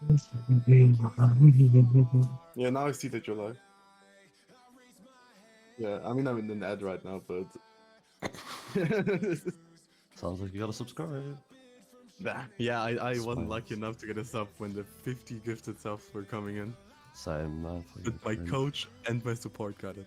Yeah, now I see that you're live. Yeah, I mean I'm in an ad right now, but Sounds like you gotta subscribe. yeah, I wasn't lucky Smiles. enough to get a sub when the 50 gifted subs were coming in. Same, man. But Fucking my cringe. coach and my support got it.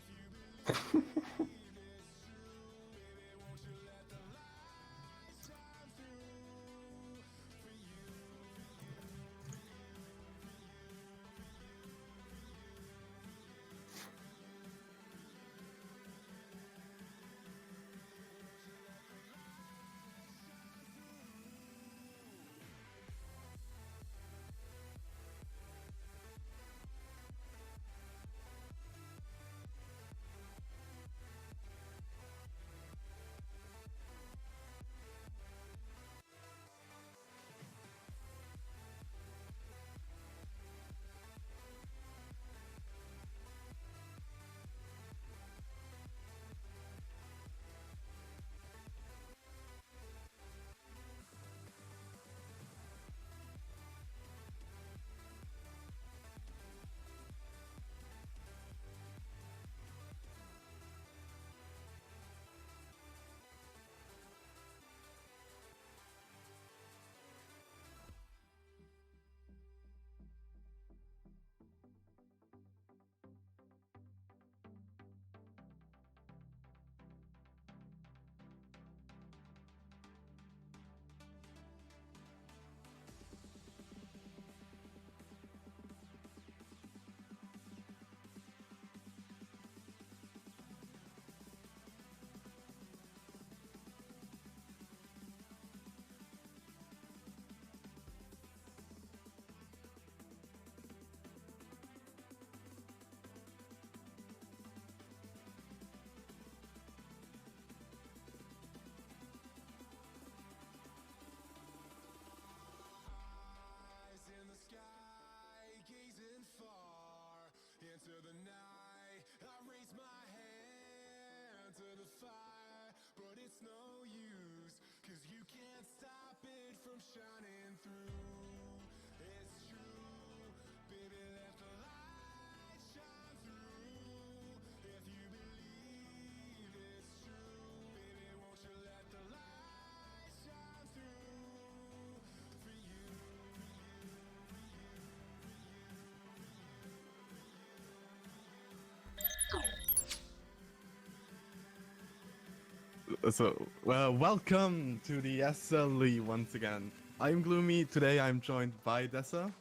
So, well, welcome to the SLE once again. I'm Gloomy. Today I'm joined by Dessa.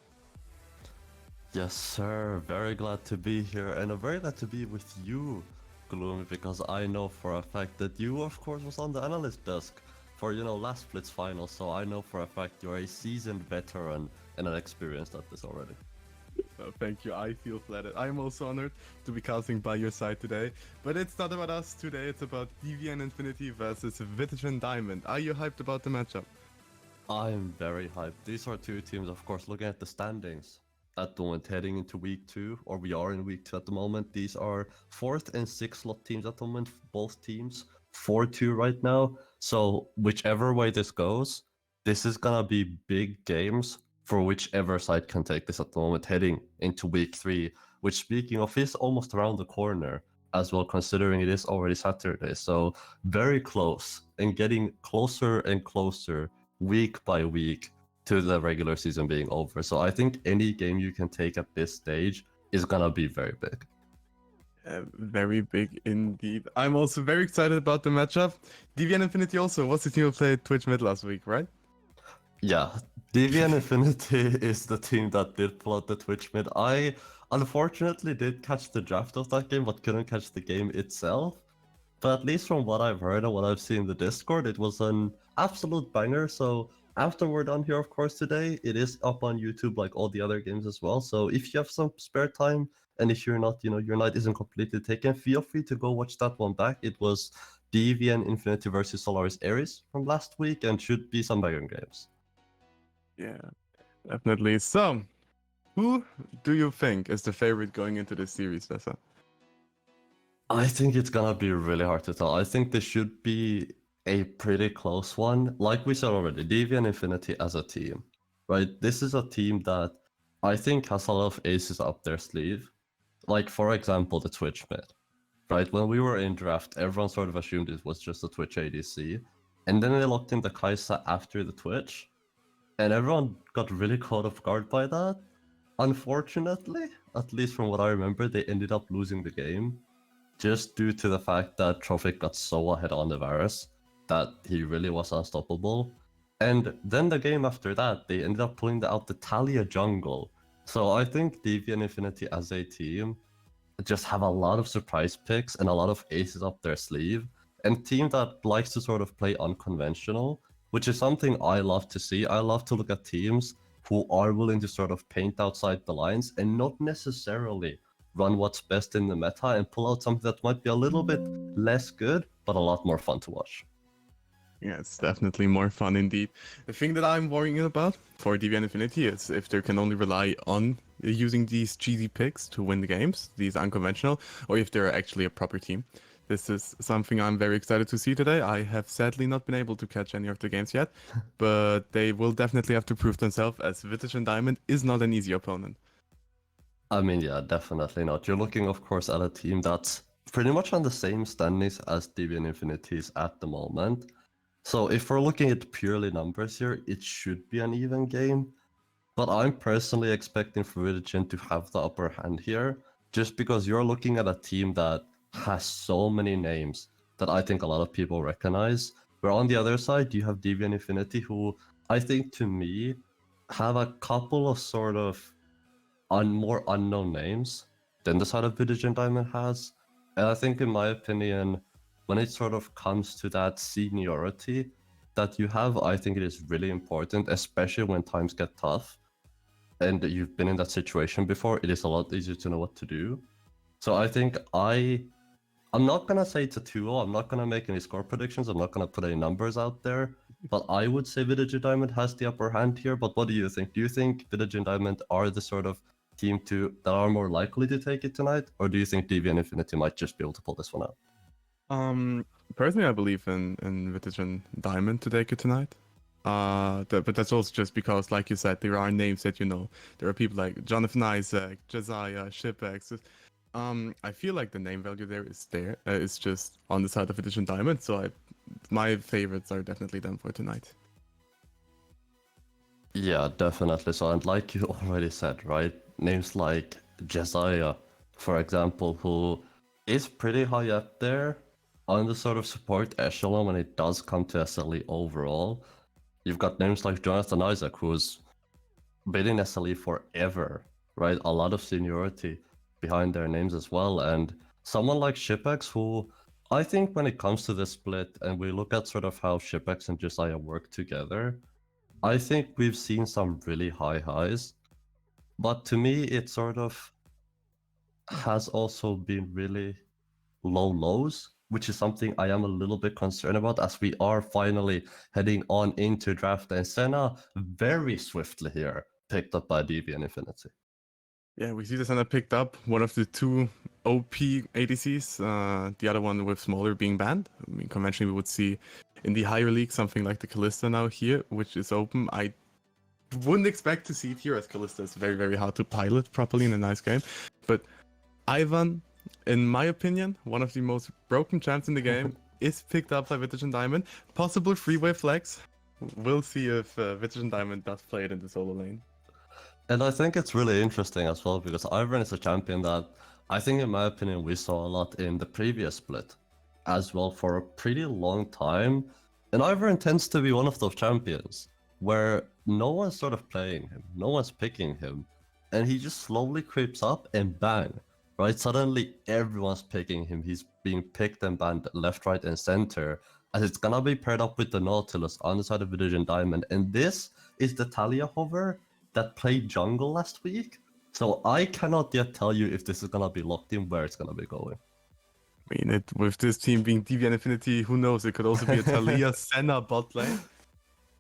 Yes, sir. Very glad to be here, and I'm very glad to be with you, Gloomy, because I know for a fact that you, of course, was on the analyst desk for, last Split's final, so I know for a fact you're a seasoned veteran and an experienced at this already. Thank you. I feel flattered. I'm also honored to be casting by your side today. But it's not about us today. It's about DVN Infinity versus Vitagen Diamond. Are you hyped about the matchup? I'm very hyped. These are two teams, of course, looking at the standings at the moment, heading into week two, or we are in week two at the moment. These are fourth and sixth slot teams at the moment, both teams 4-2 right now. So, whichever way this goes, this is gonna be big games for whichever side can take this at the moment, heading into week three, which, speaking of, is almost around the corner as well, considering it is already Saturday. So, very close and getting closer and closer week by week to the regular season being over. So I think any game you can take at this stage is gonna be very big. Very big indeed. I'm also very excited about the matchup. DVN Infinity also was the team who played Twitch mid last week, right? Yeah, DVN Infinity is the team that did pull out the Twitch mid. I unfortunately did catch the draft of that game, but couldn't catch the game itself. But at least from what I've heard and what I've seen in the Discord, it was an absolute banger. So after we're done here, of course, today, it is up on YouTube like all the other games as well. So if you have some spare time and if you're not, your night isn't completely taken, feel free to go watch that one back. It was DVN Infinity versus Solaris Ares from last week and should be some banger games. Yeah, definitely. So, who do you think is the favorite going into this series, Dessa? I think it's gonna be really hard to tell. I think this should be a pretty close one. Like we said already, Deviant Infinity as a team, right? This is a team that I think has a lot of aces up their sleeve. Like, for example, the Twitch mid. Right? When we were in draft, everyone sort of assumed it was just a Twitch ADC. And then they locked in the Kai'Sa after the Twitch. And everyone got really caught off guard by that. Unfortunately, at least from what I remember, they ended up losing the game just due to the fact that Trophic got so ahead on the Varus that he really was unstoppable. And then the game after that, they ended up pulling out the Talia jungle. So I think DV and Infinity as a team just have a lot of surprise picks and a lot of aces up their sleeve. And team that likes to sort of play unconventional, which is something I love to see. I love to look at teams who are willing to sort of paint outside the lines and not necessarily run what's best in the meta and pull out something that might be a little bit less good, but a lot more fun to watch. Yeah, it's definitely more fun indeed. The thing that I'm worrying about for DVN Infinity is if they can only rely on using these cheesy picks to win the games, these unconventional, or if they're actually a proper team. This is something I'm very excited to see today. I have sadly not been able to catch any of the games yet, but they will definitely have to prove themselves as Vitagen Diamond is not an easy opponent. I mean, yeah, definitely not. You're looking, of course, at a team that's pretty much on the same standings as DBN Infinities at the moment. So if we're looking at purely numbers here, it should be an even game. But I'm personally expecting Vitagen to have the upper hand here, just because you're looking at a team that has so many names that I think a lot of people recognize. Where on the other side, you have DBN Infinity, who I think to me have a couple of sort of more unknown names than the side of Vitagen Diamond has. And I think, in my opinion, when it sort of comes to that seniority that you have, I think it is really important, especially when times get tough and you've been in that situation before. It is a lot easier to know what to do. So I think I'm not gonna say it's a 2-0. I'm not gonna make any score predictions. I'm not gonna put any numbers out there. But I would say Vitagen Diamond has the upper hand here. But what do you think? Do you think Vitagen Diamond are the sort of team that are more likely to take it tonight, or do you think DV and Infinity might just be able to pull this one out? Personally, I believe in Vitagen Diamond to take it tonight. But that's also just because, like you said, there are names that you know. There are people like Jonathan Isaac, Josiah, Shipex. I feel like the name value there is there. It's just on the side of Vitagen Diamond. So my favorites are definitely them for tonight. Yeah, definitely. So, and like you already said, right? Names like Josiah, for example, who is pretty high up there on the sort of support echelon when it does come to SLE overall. You've got names like Jonathan Isaac, who's been in SLE forever, right? A lot of seniority behind their names as well. And someone like Shipex, who I think when it comes to this split and we look at sort of how Shipex and Josiah work together, I think we've seen some really high highs, but to me, it sort of has also been really low lows, which is something I am a little bit concerned about as we are finally heading on into draft. And Senna very swiftly here picked up by DV and Infinity. Yeah, we see the center picked up one of the two OP ADCs, the other one with smaller being banned. I mean, conventionally we would see in the higher league something like the Callista now here, which is open. I wouldn't expect to see it here as Callista is very, very hard to pilot properly in a nice game. But Ivan, in my opinion, one of the most broken champs in the game, is picked up by Vitagen Diamond. Possible freeway flex. We'll see if Vitagen Diamond does play it in the solo lane. And I think it's really interesting as well because Ivan is a champion that I think, in my opinion, we saw a lot in the previous split as well for a pretty long time. And Ivan tends to be one of those champions where no one's sort of playing him, no one's picking him, and he just slowly creeps up and bang, right? Suddenly everyone's picking him. He's being picked and banned left, right, and center. As it's gonna be paired up with the Nautilus on the side of Vitagen Diamond. And this is the Talia hover that played jungle last week. So I cannot yet tell you if this is gonna be locked in, where it's gonna be going. I mean, with this team being DV and Infinity, who knows? It could also be a Talia Senna bot lane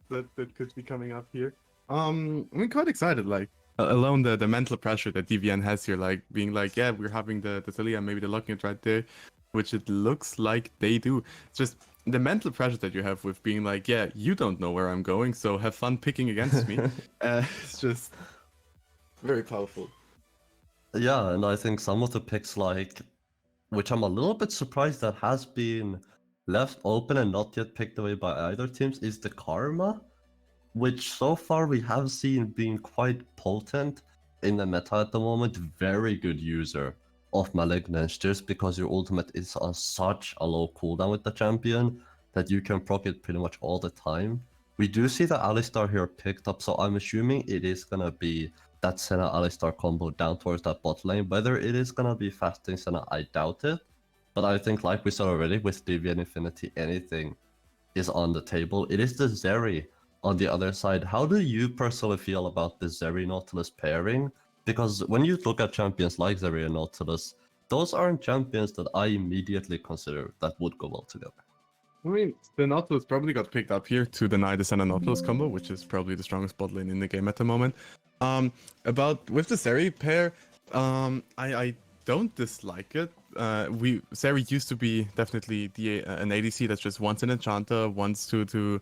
that could be coming up here. I'm quite excited. Like alone the mental pressure that DVN has here, like being like, yeah, we're having the Talia, maybe they're locking it right there, which it looks like they do. It's just the mental pressure that you have with being like, yeah, you don't know where I'm going, so have fun picking against me. It's just Very powerful. Yeah, and I think some of the picks, like, which I'm a little bit surprised that has been left open and not yet picked away by either teams, is the Karma, which so far we have seen being quite potent in the meta at the moment. Very good user of Malignance, just because your ultimate is on such a low cooldown with the champion that you can proc it pretty much all the time. We do see the Alistar here picked up, so I'm assuming it is gonna be that Senna Alistar combo down towards that bot lane. Whether it is gonna be fasting Senna, I doubt it. But I think, like we saw already with DV and Infinity, anything is on the table. It is the Zeri on the other side. How do you personally feel about the Zeri Nautilus pairing? Because when you look at champions like Zeri and Nautilus, those aren't champions that I immediately consider that would go well together. I mean, the Nautilus probably got picked up here to deny the Senna Nautilus combo, which is probably the strongest bot lane in the game at the moment. About with the Seri pair, I don't dislike it. Seri used to be definitely an ADC that's just wants an enchanter, wants to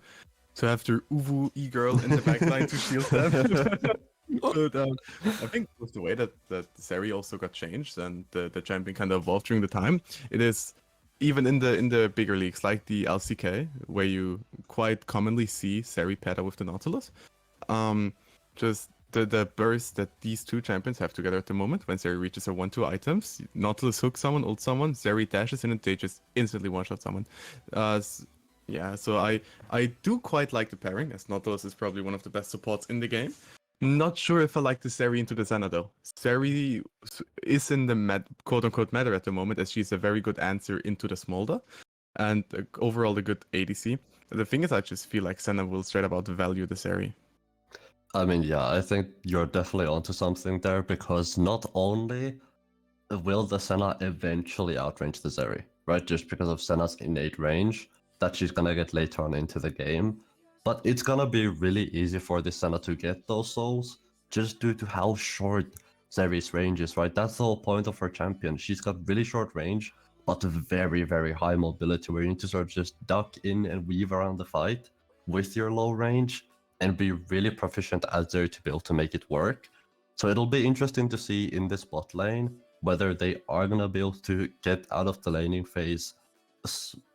have their Uwu e-girl in the backline to shield them. But I think with the way that Seri also got changed and the champion kind of evolved during the time, it is even in the bigger leagues like the LCK, where you quite commonly see Seri paired up with the Nautilus. Just the burst that these two champions have together at the moment, when Seri reaches her 1-2 items, Nautilus hooks someone, ults someone, Seri dashes in and they just instantly one-shot someone. Yeah, so I do quite like the pairing, as Nautilus is probably one of the best supports in the game. Not sure if I like the Seri into the Senna though. Seri is in the quote-unquote meta at the moment, as she's a very good answer into the Smolder, and overall a good ADC. The thing is, I just feel like Senna will straight up outvalue the Seri. I mean, yeah, I think you're definitely onto something there, because not only will the Senna eventually outrange the Zeri, right? Just because of Senna's innate range that she's gonna get later on into the game. But it's gonna be really easy for the Senna to get those souls, just due to how short Zeri's range is, right? That's the whole point of her champion. She's got really short range, but very, very high mobility, where you need to sort of just duck in and weave around the fight with your low range and be really proficient as Zeri to be able to make it work. So it'll be interesting to see in this bot lane whether they are going to be able to get out of the laning phase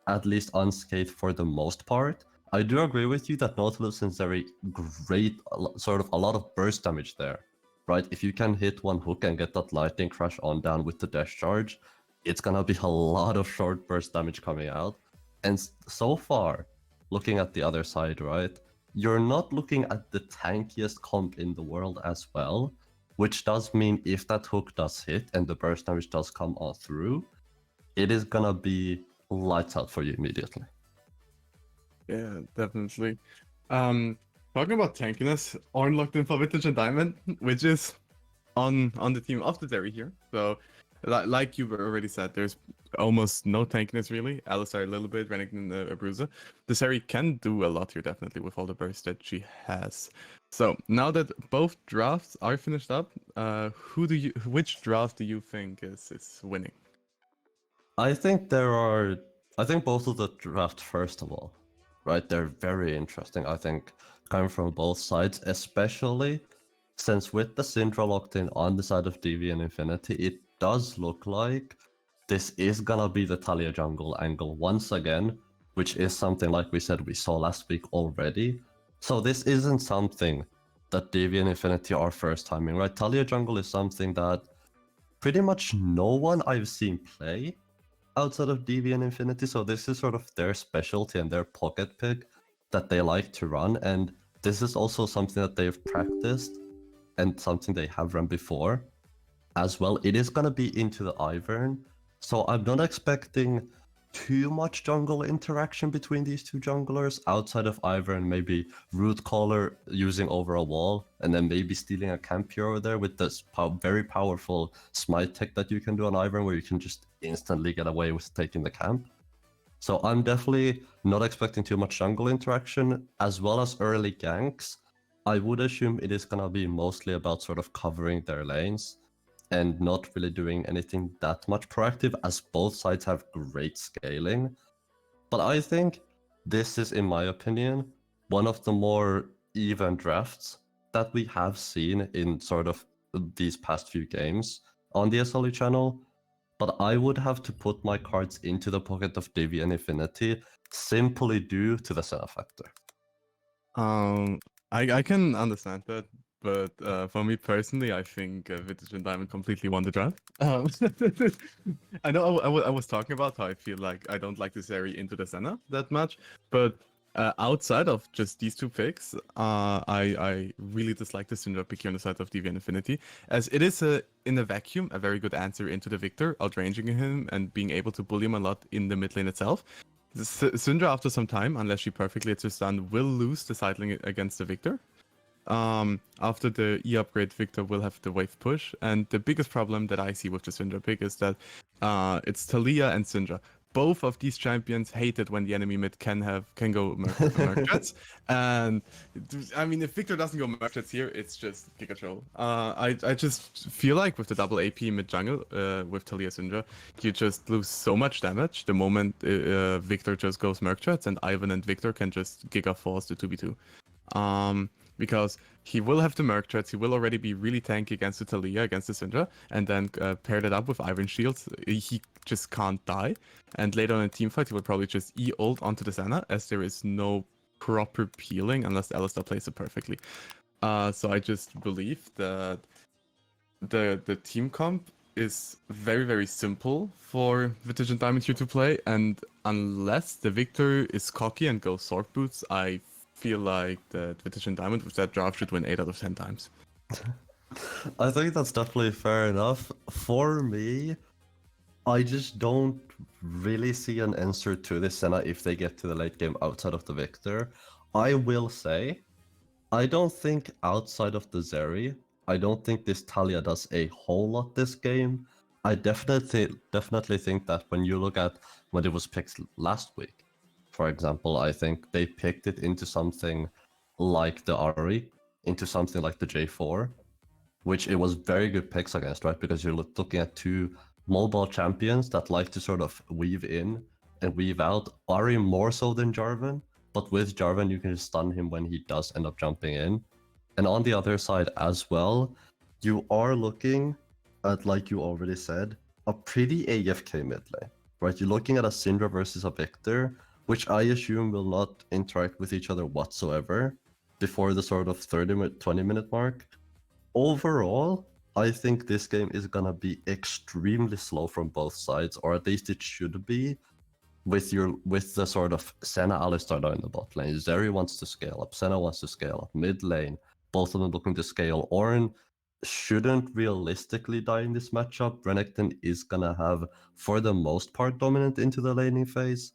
at least unscathed for the most part. I do agree with you that Nautilus is very great, sort of a lot of burst damage there, right? If you can hit one hook and get that lightning crash on down with the dash charge, it's going to be a lot of short burst damage coming out. And so far, looking at the other side, right, you're not looking at the tankiest comp in the world as well. Which does mean if that hook does hit and the burst damage does come on through, it is gonna be lights out for you immediately. Yeah, definitely. Talking about tankiness, Ornn locked in for Vitagen Diamond, which is on the team of the Derry here. So, like you already said, there's almost no tankiness really. Alistar a little bit, Renekton a bruiser. The Seri can do a lot here definitely with all the burst that she has. So now that both drafts are finished up, which draft do you think is winning? I think both of the draft, first of all, right? They're very interesting. I think coming from both sides, especially since with the Syndra locked in on the side of DV and Infinity, it does look like this is gonna be the Talia jungle angle once again, which is something, like we said, we saw last week already. So this isn't something that DV and Infinity are first timing, right? Talia jungle is something that pretty much no one I've seen play outside of DV and Infinity, so this is sort of their specialty and their pocket pick that they like to run, and this is also something that they've practiced and something they have run before as well. It is going to be into the Ivern, so I'm not expecting too much jungle interaction between these two junglers outside of Ivern, maybe Root Caller using over a wall and then maybe stealing a camp over there with this very powerful smite tech that you can do on Ivern, where you can just instantly get away with taking the camp. So I'm definitely not expecting too much jungle interaction, as well as early ganks. I would assume it is going to be mostly about sort of covering their lanes and not really doing anything that much proactive, as both sides have great scaling. But I think this is, in my opinion, one of the more even drafts that we have seen in sort of these past few games on the SLE channel, but I would have to put my cards into the pocket of Divi and Infinity simply due to the Senna factor. I can understand that, but for me personally, I think Vitagen Diamond completely won the draft. I know I was talking about how I feel like I don't like this area into the Senna that much, but outside of just these two picks, I really dislike the Syndra pick here on the side of DV and Infinity, as it is in a vacuum a very good answer into the Victor, outranging him and being able to bully him a lot in the mid lane itself. Syndra, after some time, unless she perfectly hits her stun, will lose the side lane against the Victor. After the E upgrade, Victor will have the wave push, and the biggest problem that I see with the Syndra pick is that it's Talia and Syndra. Both of these champions hate it when the enemy mid can go Merc Jets. And I mean, if Victor doesn't go Merc Jets here, it's just Giga Troll. I just feel like with the double AP mid jungle with Talia Syndra, you just lose so much damage the moment Victor just goes Merc Jets, and Ivan and Victor can just Giga Force the 2v2. Because he will have the Merc Threats, he will already be really tanky against the Talia, against the Syndra, and then pair that up with Iron Shields, he just can't die. And later on in teamfight, he will probably just E-ult onto the Senna, as there is no proper peeling unless Alistar plays it perfectly. So I just believe that the team comp is very, very simple for Vitagen Diamond here to play, and unless the Victor is cocky and goes Sword Boots, I feel like the Vitagen Diamond with that draft should win 8 out of 10 times. I think that's definitely fair enough. For me, I just don't really see an answer to this Senna if they get to the late game outside of the Victor. I will say, I don't think outside of the Zeri, I don't think this Talia does a whole lot this game. I definitely think that when you look at when it was picked last week, for example, I think they picked it into something like the Ari, into something like the J4, which it was very good picks against, right? Because you're looking at two mobile champions that like to sort of weave in and weave out. Ari more so than Jarvan, but with Jarvan you can just stun him when he does end up jumping in. And on the other side as well, you are looking at, like you already said, a pretty AFK mid lane, right? You're looking at a Syndra versus a Victor, which I assume will not interact with each other whatsoever before the sort of 20-minute mark. Overall, I think this game is gonna be extremely slow from both sides, or at least it should be, with the sort of Senna Alistar down in the bot lane. Zeri wants to scale up, Senna wants to scale up, mid lane, both of them looking to scale. Ornn shouldn't realistically die in this matchup. Renekton is gonna have, for the most part, dominant into the laning phase,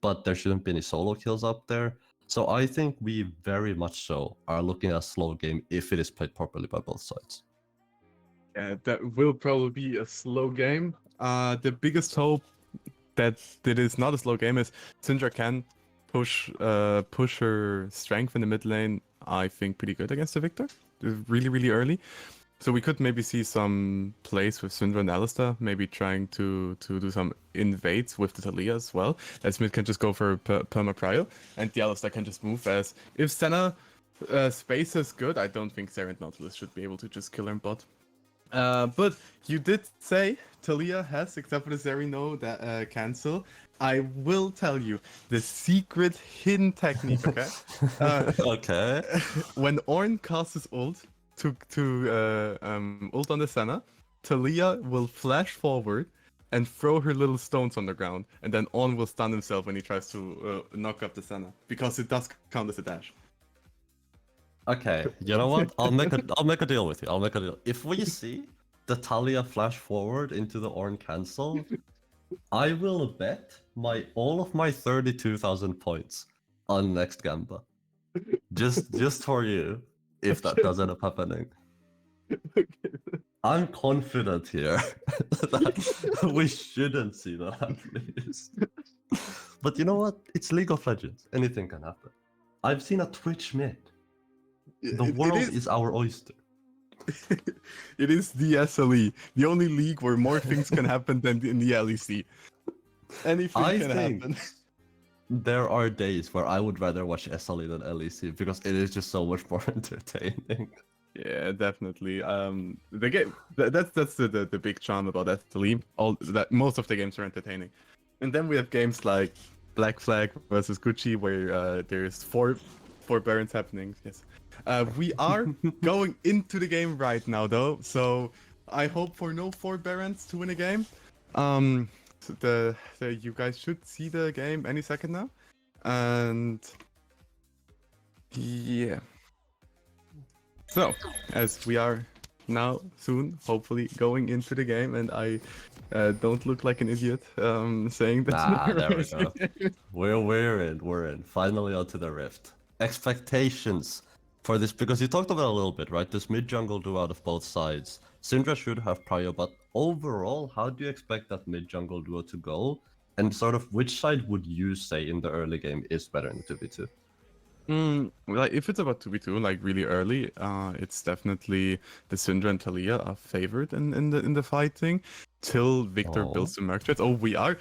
but there shouldn't be any solo kills up there. So I think we very much so are looking at a slow game if it is played properly by both sides. Yeah, that will probably be a slow game. The biggest hope that it is not a slow game is Syndra can push her strength in the mid lane, I think, pretty good against the Victor. Really, really early. So we could maybe see some plays with Syndra and Alistar, maybe trying to do some invades with the Talia as well. As mid can just go for perma prio, and the Alistar can just move. As if Senna space is good, I don't think Zeri and Nautilus should be able to just kill her in bot. But you did say Talia has, except for the Zeri no that cancel. I will tell you the secret hidden technique, okay? Okay. When Ornn casts his ult to ult on the Senna, Talia will flash forward and throw her little stones on the ground, and then Ornn will stun himself when he tries to knock up the Senna, because it does count as a dash. Okay, you know what? I'll make a deal with you. I'll make a deal. If we see the Talia flash forward into the Ornn cancel, I will bet all of my 32,000 points on next Gamba. Just for you, if that does end up happening. Okay. I'm confident here that we shouldn't see that at least. But you know what? It's League of Legends. Anything can happen. I've seen a Twitch mid. The world is our oyster. It is the SLE, the only league where more things can happen than in the LEC. Anything can happen. There are days where I would rather watch SLE than LEC because it is just so much more entertaining. Yeah, definitely. The game that's the big charm about SLE. All that most of the games are entertaining, and then we have games like Black Flag versus Gucci, where there's four Barons happening. Yes, we are going into the game right now though, so I hope for no four Barons to win a game. So you guys should see the game any second now, and yeah. So, as we are now soon, hopefully going into the game, and I don't look like an idiot saying that. Ah, there we go. We're in. Finally onto the Rift. Expectations for this, because you talked about it a little bit, right? This mid jungle duo out of both sides. Syndra should have prior, but overall, how do you expect that mid jungle duo to go? And sort of which side would you say in the early game is better in the 2v2? Like if it's about 2v2, like really early, it's definitely the Syndra and Talia are favored in the fighting till Victor builds the Merc Treads. Oh, we are.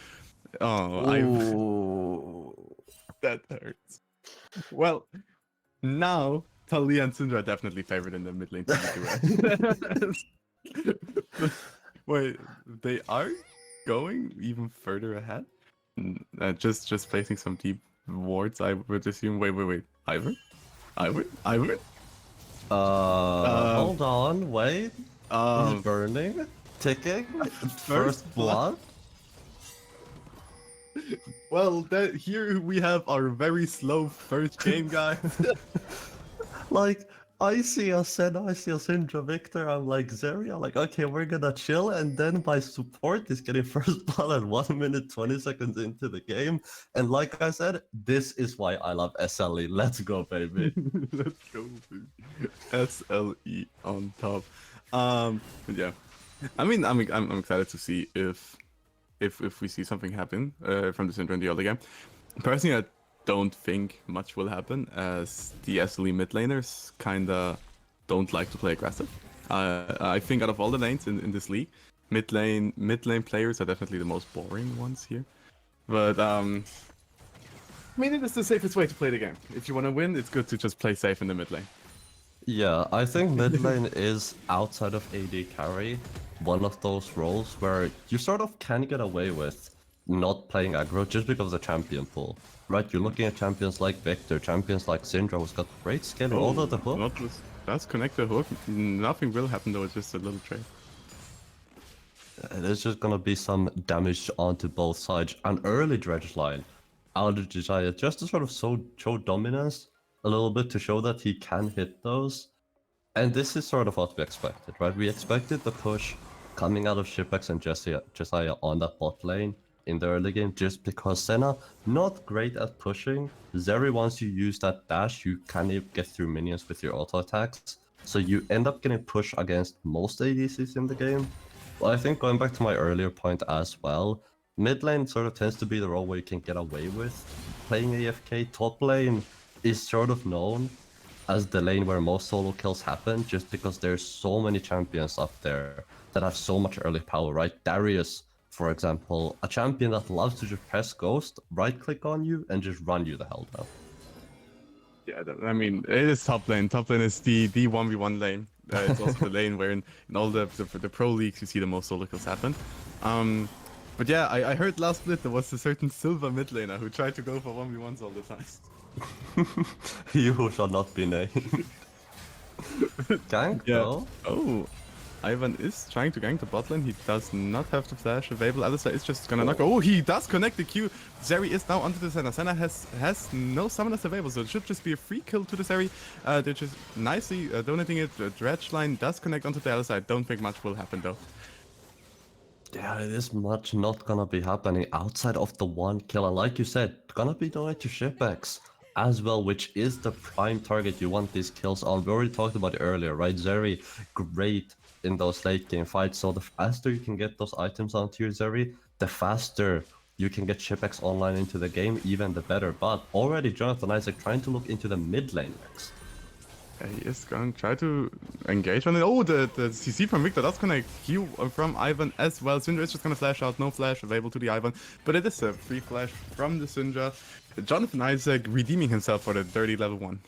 Oh, that hurts. Well, now Talia and Syndra are definitely favored in the mid lane 2v2. Wait, they are going even further ahead. Just placing some deep wards, I would assume. Wait. Ivern? Hold on, wait. He's burning, ticking, first blood. Well, here we have our very slow first game, guys. Like, I see a Senna, I see a Syndra Victor, I'm like Zeri, I'm like, okay, we're gonna chill, and then my support is getting first blood at 1 minute 20 seconds into the game. And like I said, this is why I love SLE. Let's go, baby. Let's go, baby. SLE on top. But yeah. I mean, I'm excited to see if we see something happen from the Syndra in the early game. Personally, I don't think much will happen, as the SLE mid laners kinda don't like to play aggressive. I think out of all the lanes in this league, mid lane players are definitely the most boring ones here. But I mean, it is the safest way to play the game. If you want to win, it's good to just play safe in the mid lane. Yeah, I think mid lane is, outside of AD carry, one of those roles where you sort of can get away with not playing aggro just because of the champion pool. Right, you're looking at champions like Victor, champions like Syndra, who's got great skill, although the hook. That's connect the hook. Nothing will happen though, it's just a little trade. There's just gonna be some damage onto both sides. An early dredge line out of Desire, just to sort of show dominance a little bit, to show that he can hit those. And this is sort of what we expected, right? We expected the push coming out of Shipex and Jesiah on that bot lane in the early game, just because Senna, not great at pushing. Zeri, once you use that dash, you kind of get through minions with your auto attacks. So you end up getting pushed against most ADCs in the game. Well, I think going back to my earlier point as well, mid lane sort of tends to be the role where you can get away with playing AFK. Top lane is sort of known as the lane where most solo kills happen, just because there's so many champions up there that have so much early power, right? Darius, for example, a champion that loves to just press Ghost, right-click on you, and just run you the hell down. Yeah, I mean, it is top lane. Top lane is the 1v1 lane. It's also the lane where in all the pro leagues you see the most solo kills happen. But yeah, I heard last split there was a certain silver mid laner who tried to go for 1v1s all the time. You who shall not be named. Gank, yeah. though? Oh, Ivan is trying to gank the bot lane. He does not have the flash available. Alistar is just gonna knock. Oh, he does connect the Q. Zeri is now onto the Senna. Senna has no summoners available, so it should just be a free kill to the Zeri. They're just nicely donating it. The dredge line does connect onto the Alistar. I don't think much will happen though. Yeah, it is much not gonna be happening outside of the one kill. And like you said, gonna be donated to Shipex as well, which is the prime target you want these kills on. We already talked about it earlier, right? Zeri, great in those late game fights. So the faster you can get those items onto your Zeri, the faster you can get Shipex online into the game, even the better. But already Jonathan Isaac trying to look into the mid lane next. He is going to try to engage on it. Oh, the CC from Victor does connect. Q from Ivan as well. Syndra is just going to flash out. No flash available to the Ivan. But it is a free flash from the Syndra. Jonathan Isaac redeeming himself for the dirty level 1.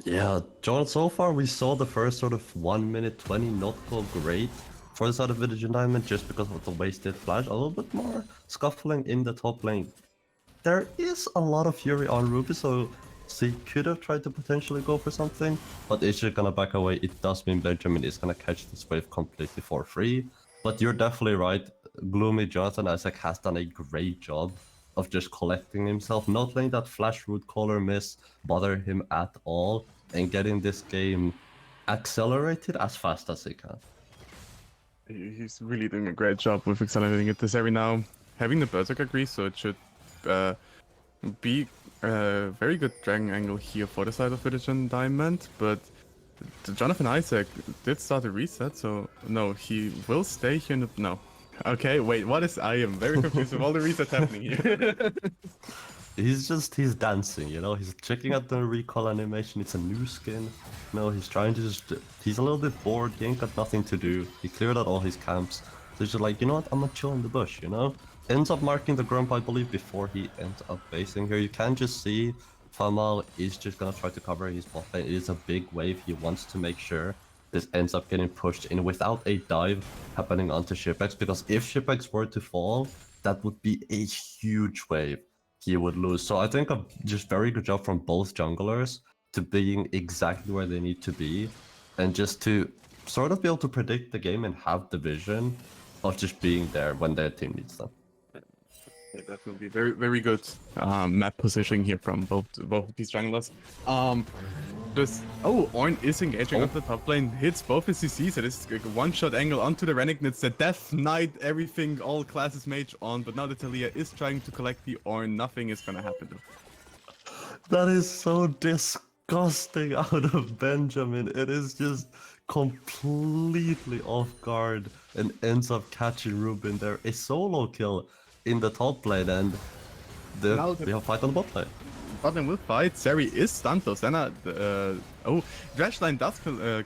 Yeah, John, so far we saw the first sort of 1 minute 20 not go great for the side of Vitagen Diamond just because of the wasted flash. A little bit more scuffling in the top lane. There is a lot of fury on Ruby, so she could have tried to potentially go for something, but is she gonna back away? It does mean Benjamin is gonna catch this wave completely for free. But you're definitely right. Gloomy Jonathan Isaac has done a great job of just collecting himself, not letting that flash root caller miss bother him at all, and getting this game accelerated as fast as he can. He's really doing a great job with accelerating it. This every now having the Berserker grease, so it should be a very good dragon angle here for the side of Vitagen Diamond, but Jonathan Isaac did start a reset, so no, he will stay here in the... No. Okay, wait, what is... I am very confused with all the resets happening here. He's dancing, you know, he's checking out the recall animation, it's a new skin. No, he's trying to just, he's a little bit bored, he ain't got nothing to do. He cleared out all his camps. So he's just like, you know what, I'm gonna chill in the bush, you know? Ends up marking the grump, I believe, before he ends up basing here. You can just see Famal is just gonna try to cover his bot lane. It is a big wave, he wants to make sure this ends up getting pushed in without a dive happening onto Shipex, because if Shipex were to fall, that would be a huge wave he would lose. So I think a just very good job from both junglers to being exactly where they need to be, and just to sort of be able to predict the game and have the vision of just being there when their team needs them. Yeah, definitely very, very good map positioning here from both these junglers. Ornn is engaging on the top lane, hits both his CCs, it is a one-shot angle onto the Renekton. It's the Death Knight, everything, all classes mage on, but now the Talia is trying to collect the Ornn. Nothing is gonna happen though. That is so disgusting out of Benjamin. It is just completely off guard and ends up catching Ruben there. A solo kill in the top lane, and we have fight on the bot lane. Bottom will fight. Seri is stunned though. Senna, Dredgeline does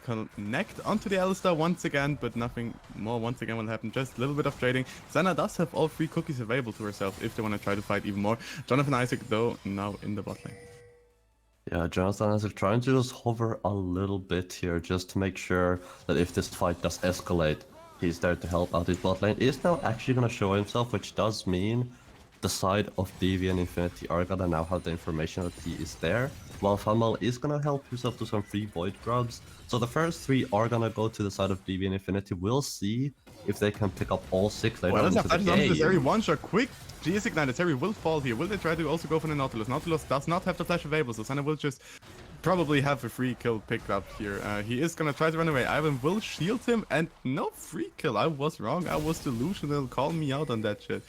connect onto the Alistar once again, but nothing more once again will happen. Just a little bit of trading. Senna does have all 3 cookies available to herself if they want to try to fight even more. Jonathan Isaac though now in the bot lane. Yeah, Jonathan Isaac trying to just hover a little bit here just to make sure that if this fight does escalate, he's there to help out his bot lane. Is now actually going to show himself, which does mean the side of DV and Infinity are gonna now have the information that he is there, while Famal is gonna help himself to some free void grubs. So the first 3 are gonna go to the side of DV and Infinity. We'll see if they can pick up all 6 later on into the game. Seri one shot quick. GS ignited. Seri will fall here. Will they try to also go for the Nautilus? Nautilus does not have the flash available, so Senna will just probably have a free kill picked up here. He is gonna try to run away. Ivan will shield him, and no free kill. I was wrong. I was delusional. Call me out on that shit.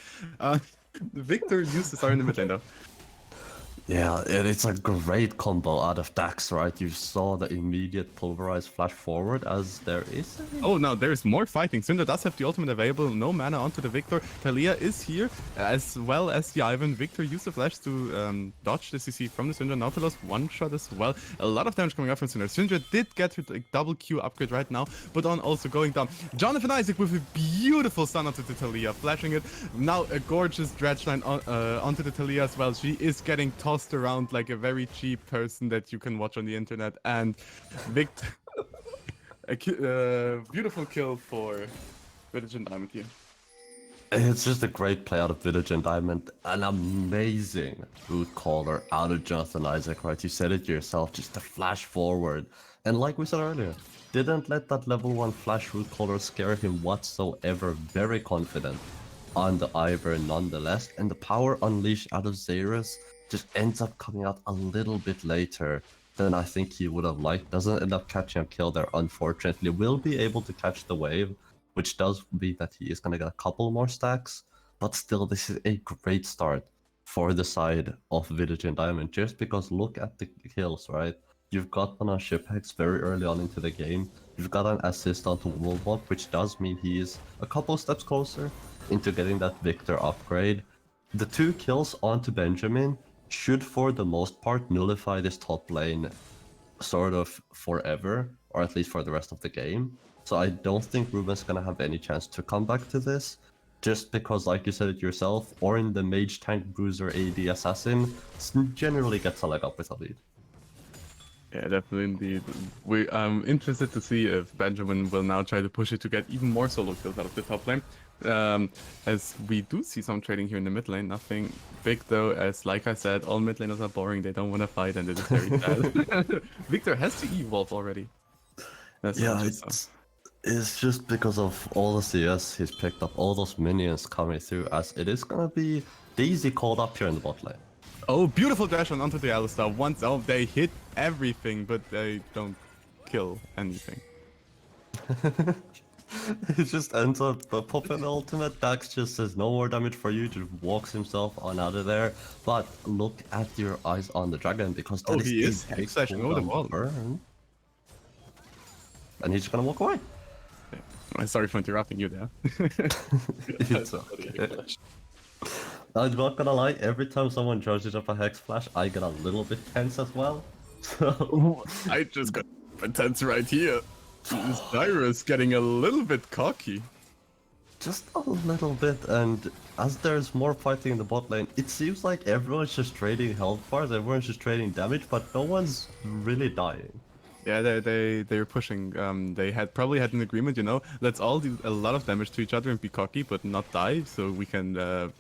Victor used to start in the mid lane though. Yeah, it's a great combo out of Dax, right? You saw the immediate pulverize flash forward as there is. Oh no, there is more fighting. Syndra does have the ultimate available. No mana onto the Victor. Talia is here as well as the Ivan. Victor used the flash to dodge the CC from the Syndra. Nautilus one shot as well. A lot of damage coming out from Syndra. Syndra did get her double Q upgrade right now, but on also going down. Jonathan Isaac with a beautiful stun onto the Talia, flashing it. Now a gorgeous dredge line onto the Talia as well. She is getting tossed around like a very cheap person that you can watch on the internet, and Victor beautiful kill for Vitagen Diamond here. It's just a great play out of Vitagen Diamond. An amazing root caller out of Jonathan Isaac, right? You said it yourself, just a flash forward. And like we said earlier, didn't let that level 1 flash root caller scare him whatsoever. Very confident on the Ivor nonetheless. And the power unleashed out of Xerus just ends up coming out a little bit later than I think he would have liked. Doesn't end up catching a kill there, unfortunately. Will be able to catch the wave, which does mean that he is going to get a couple more stacks. But still, this is a great start for the side of Vitagen Diamond, just because look at the kills, right? You've got one on Shipex very early on into the game. You've got an assist onto Wolbot, which does mean he is a couple steps closer into getting that Victor upgrade. The 2 kills onto Benjamin should for the most part nullify this top lane sort of forever, or at least for the rest of the game. So I don't think Ruben's gonna have any chance to come back to this, just because, like you said it yourself, or in the mage tank bruiser AD assassin generally gets a leg up with a lead. Yeah, definitely indeed. I'm interested to see if Benjamin will now try to push it to get even more solo kills out of the top lane. As we do see some trading here in the mid lane, nothing big though, as like I said, all mid laners are boring, they don't want to fight, and it is very sad. Victor has to evolve already. That's Yeah, just so. it's just because of all the CS he's picked up, all those minions coming through, as it is gonna be Daisy called up here in the bot lane. Oh, beautiful dash on onto the Alistar. Once they hit everything, but they don't kill anything. He just ends up popping the ultimate. Dax just says no more damage for you, just walks himself on out of there. But look at your eyes on the dragon, because Oh, that he is is a big slashing over the cooldown wall. burn. And he's just gonna walk away. Yeah. I'm sorry for interrupting you there. It's okay. I'm not gonna lie, every time someone charges up a Hex Flash, I get a little bit tense as well. So I just got intense right here. Cyrus getting a little bit cocky. just a little bit, and as there's more fighting in the bot lane, it seems like everyone's just trading health bars, everyone's just trading damage, but no one's really dying. Yeah, they're pushing. They had probably had an agreement, you know. Let's all do a lot of damage to each other and be cocky, but not die, so we can get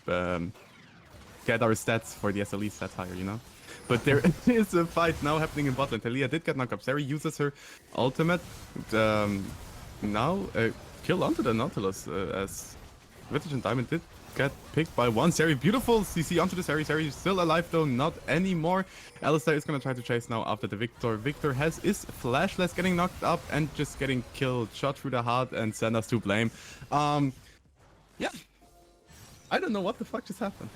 our stats for the SLE stats higher, you know. But there is a fight now happening in bot lane. Talia did get knocked up. Sari uses her ultimate. Now kill onto the Nautilus as Vitagen Diamond did get picked by one. Sari, beautiful CC onto the Sari. Sari is still alive though, not anymore. Alistar is gonna try to chase now after the Victor. Victor is flashless, getting knocked up and just getting killed. Shot through the heart and send us to blame. Yeah. I don't know what the fuck just happened.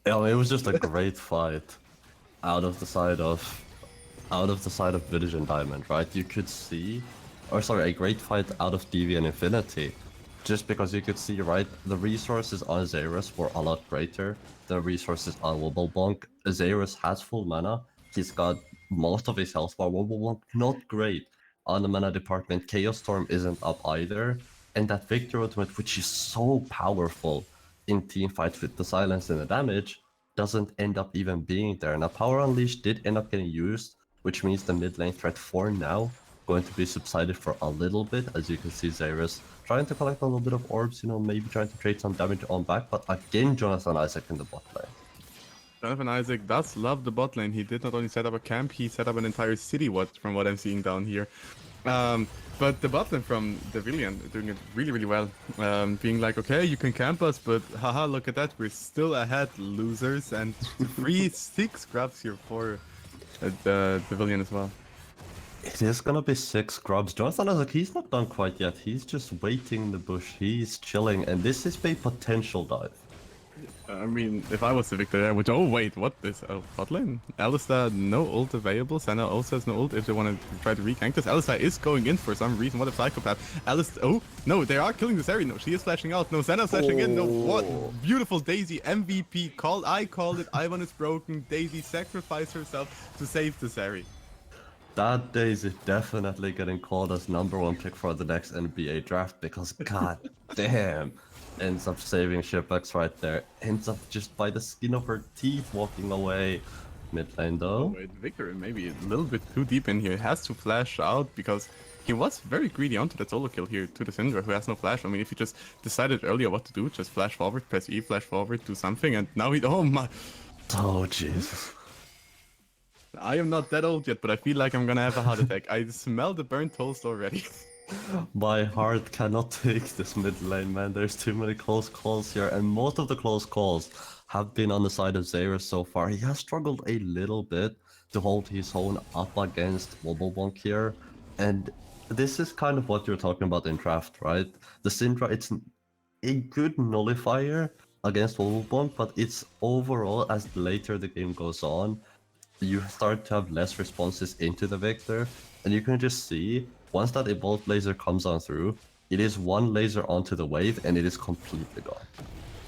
Yeah, it was just a great fight out of the side of Vitagen Diamond, right? You could see, or sorry, a great fight out of DV and Infinity. Just because you could see, right, the resources on Xerus were a lot greater than resources on Wobblebonk. Xerus has full mana. He's got most of his health bar. Wobblebonk, not great on the mana department. Chaos Storm isn't up either. And that Victor ultimate, which is so powerful in team fights with the silence and the damage, doesn't end up even being there. Now, Power Unleashed did end up getting used, which means the mid lane threat for now going to be subsided for a little bit. As you can see, Xerus trying to collect a little bit of orbs, you know, maybe trying to trade some damage on back, but again, Jonathan Isaac in the bot lane. Jonathan Isaac does love the bot lane. He did not only set up a camp, he set up an entire city, from what I'm seeing down here. But the bot lane from the Villian doing it really, really well. Being like, okay, you can camp us, but haha, look at that, we're still ahead, losers. And 6 grabs here for the Villian as well. It is gonna be 6 grubs. Jonathan Isaac, he's not done quite yet. He's just waiting in the bush. He's chilling, and this is a potential dive. I mean, if I was the Victor there, which, oh wait, what is bot lane? Alistar, no ult available. Senna also has no ult if they want to try to regank this. Alistar is going in for some reason. What a psychopath. Alistar, oh, no, they are killing the Sari. No, she is flashing out. No, Senna flashing in. No, what? Beautiful Daisy, MVP. I called it. Ivan is broken. Daisy sacrificed herself to save the Sari. That Daisy definitely getting called as #1 pick for the next NBA draft, because god damn, ends up saving Shipex right there. Ends up just by the skin of her teeth walking away. Mid lane though. Oh, wait, Victor maybe a little bit too deep in here. He has to flash out because he was very greedy onto that solo kill here to the Syndra, who has no flash. I mean, if he just decided earlier what to do, just flash forward, press E, flash forward, do something, and now oh my. Oh Jesus. I am not that old yet, but I feel like I'm gonna have a heart attack. I smell the burnt toast already. My heart cannot take this mid lane, man. There's too many close calls here, and most of the close calls have been on the side of Xerus so far. He has struggled a little bit to hold his own up against Wobblebonk here, and this is kind of what you're talking about in draft, right? The Syndra, it's a good nullifier against Wobblebonk, but it's overall, as later the game goes on, you start to have less responses into the Victor, and you can just see once that evolved laser comes on through, it is one laser onto the wave and it is completely gone.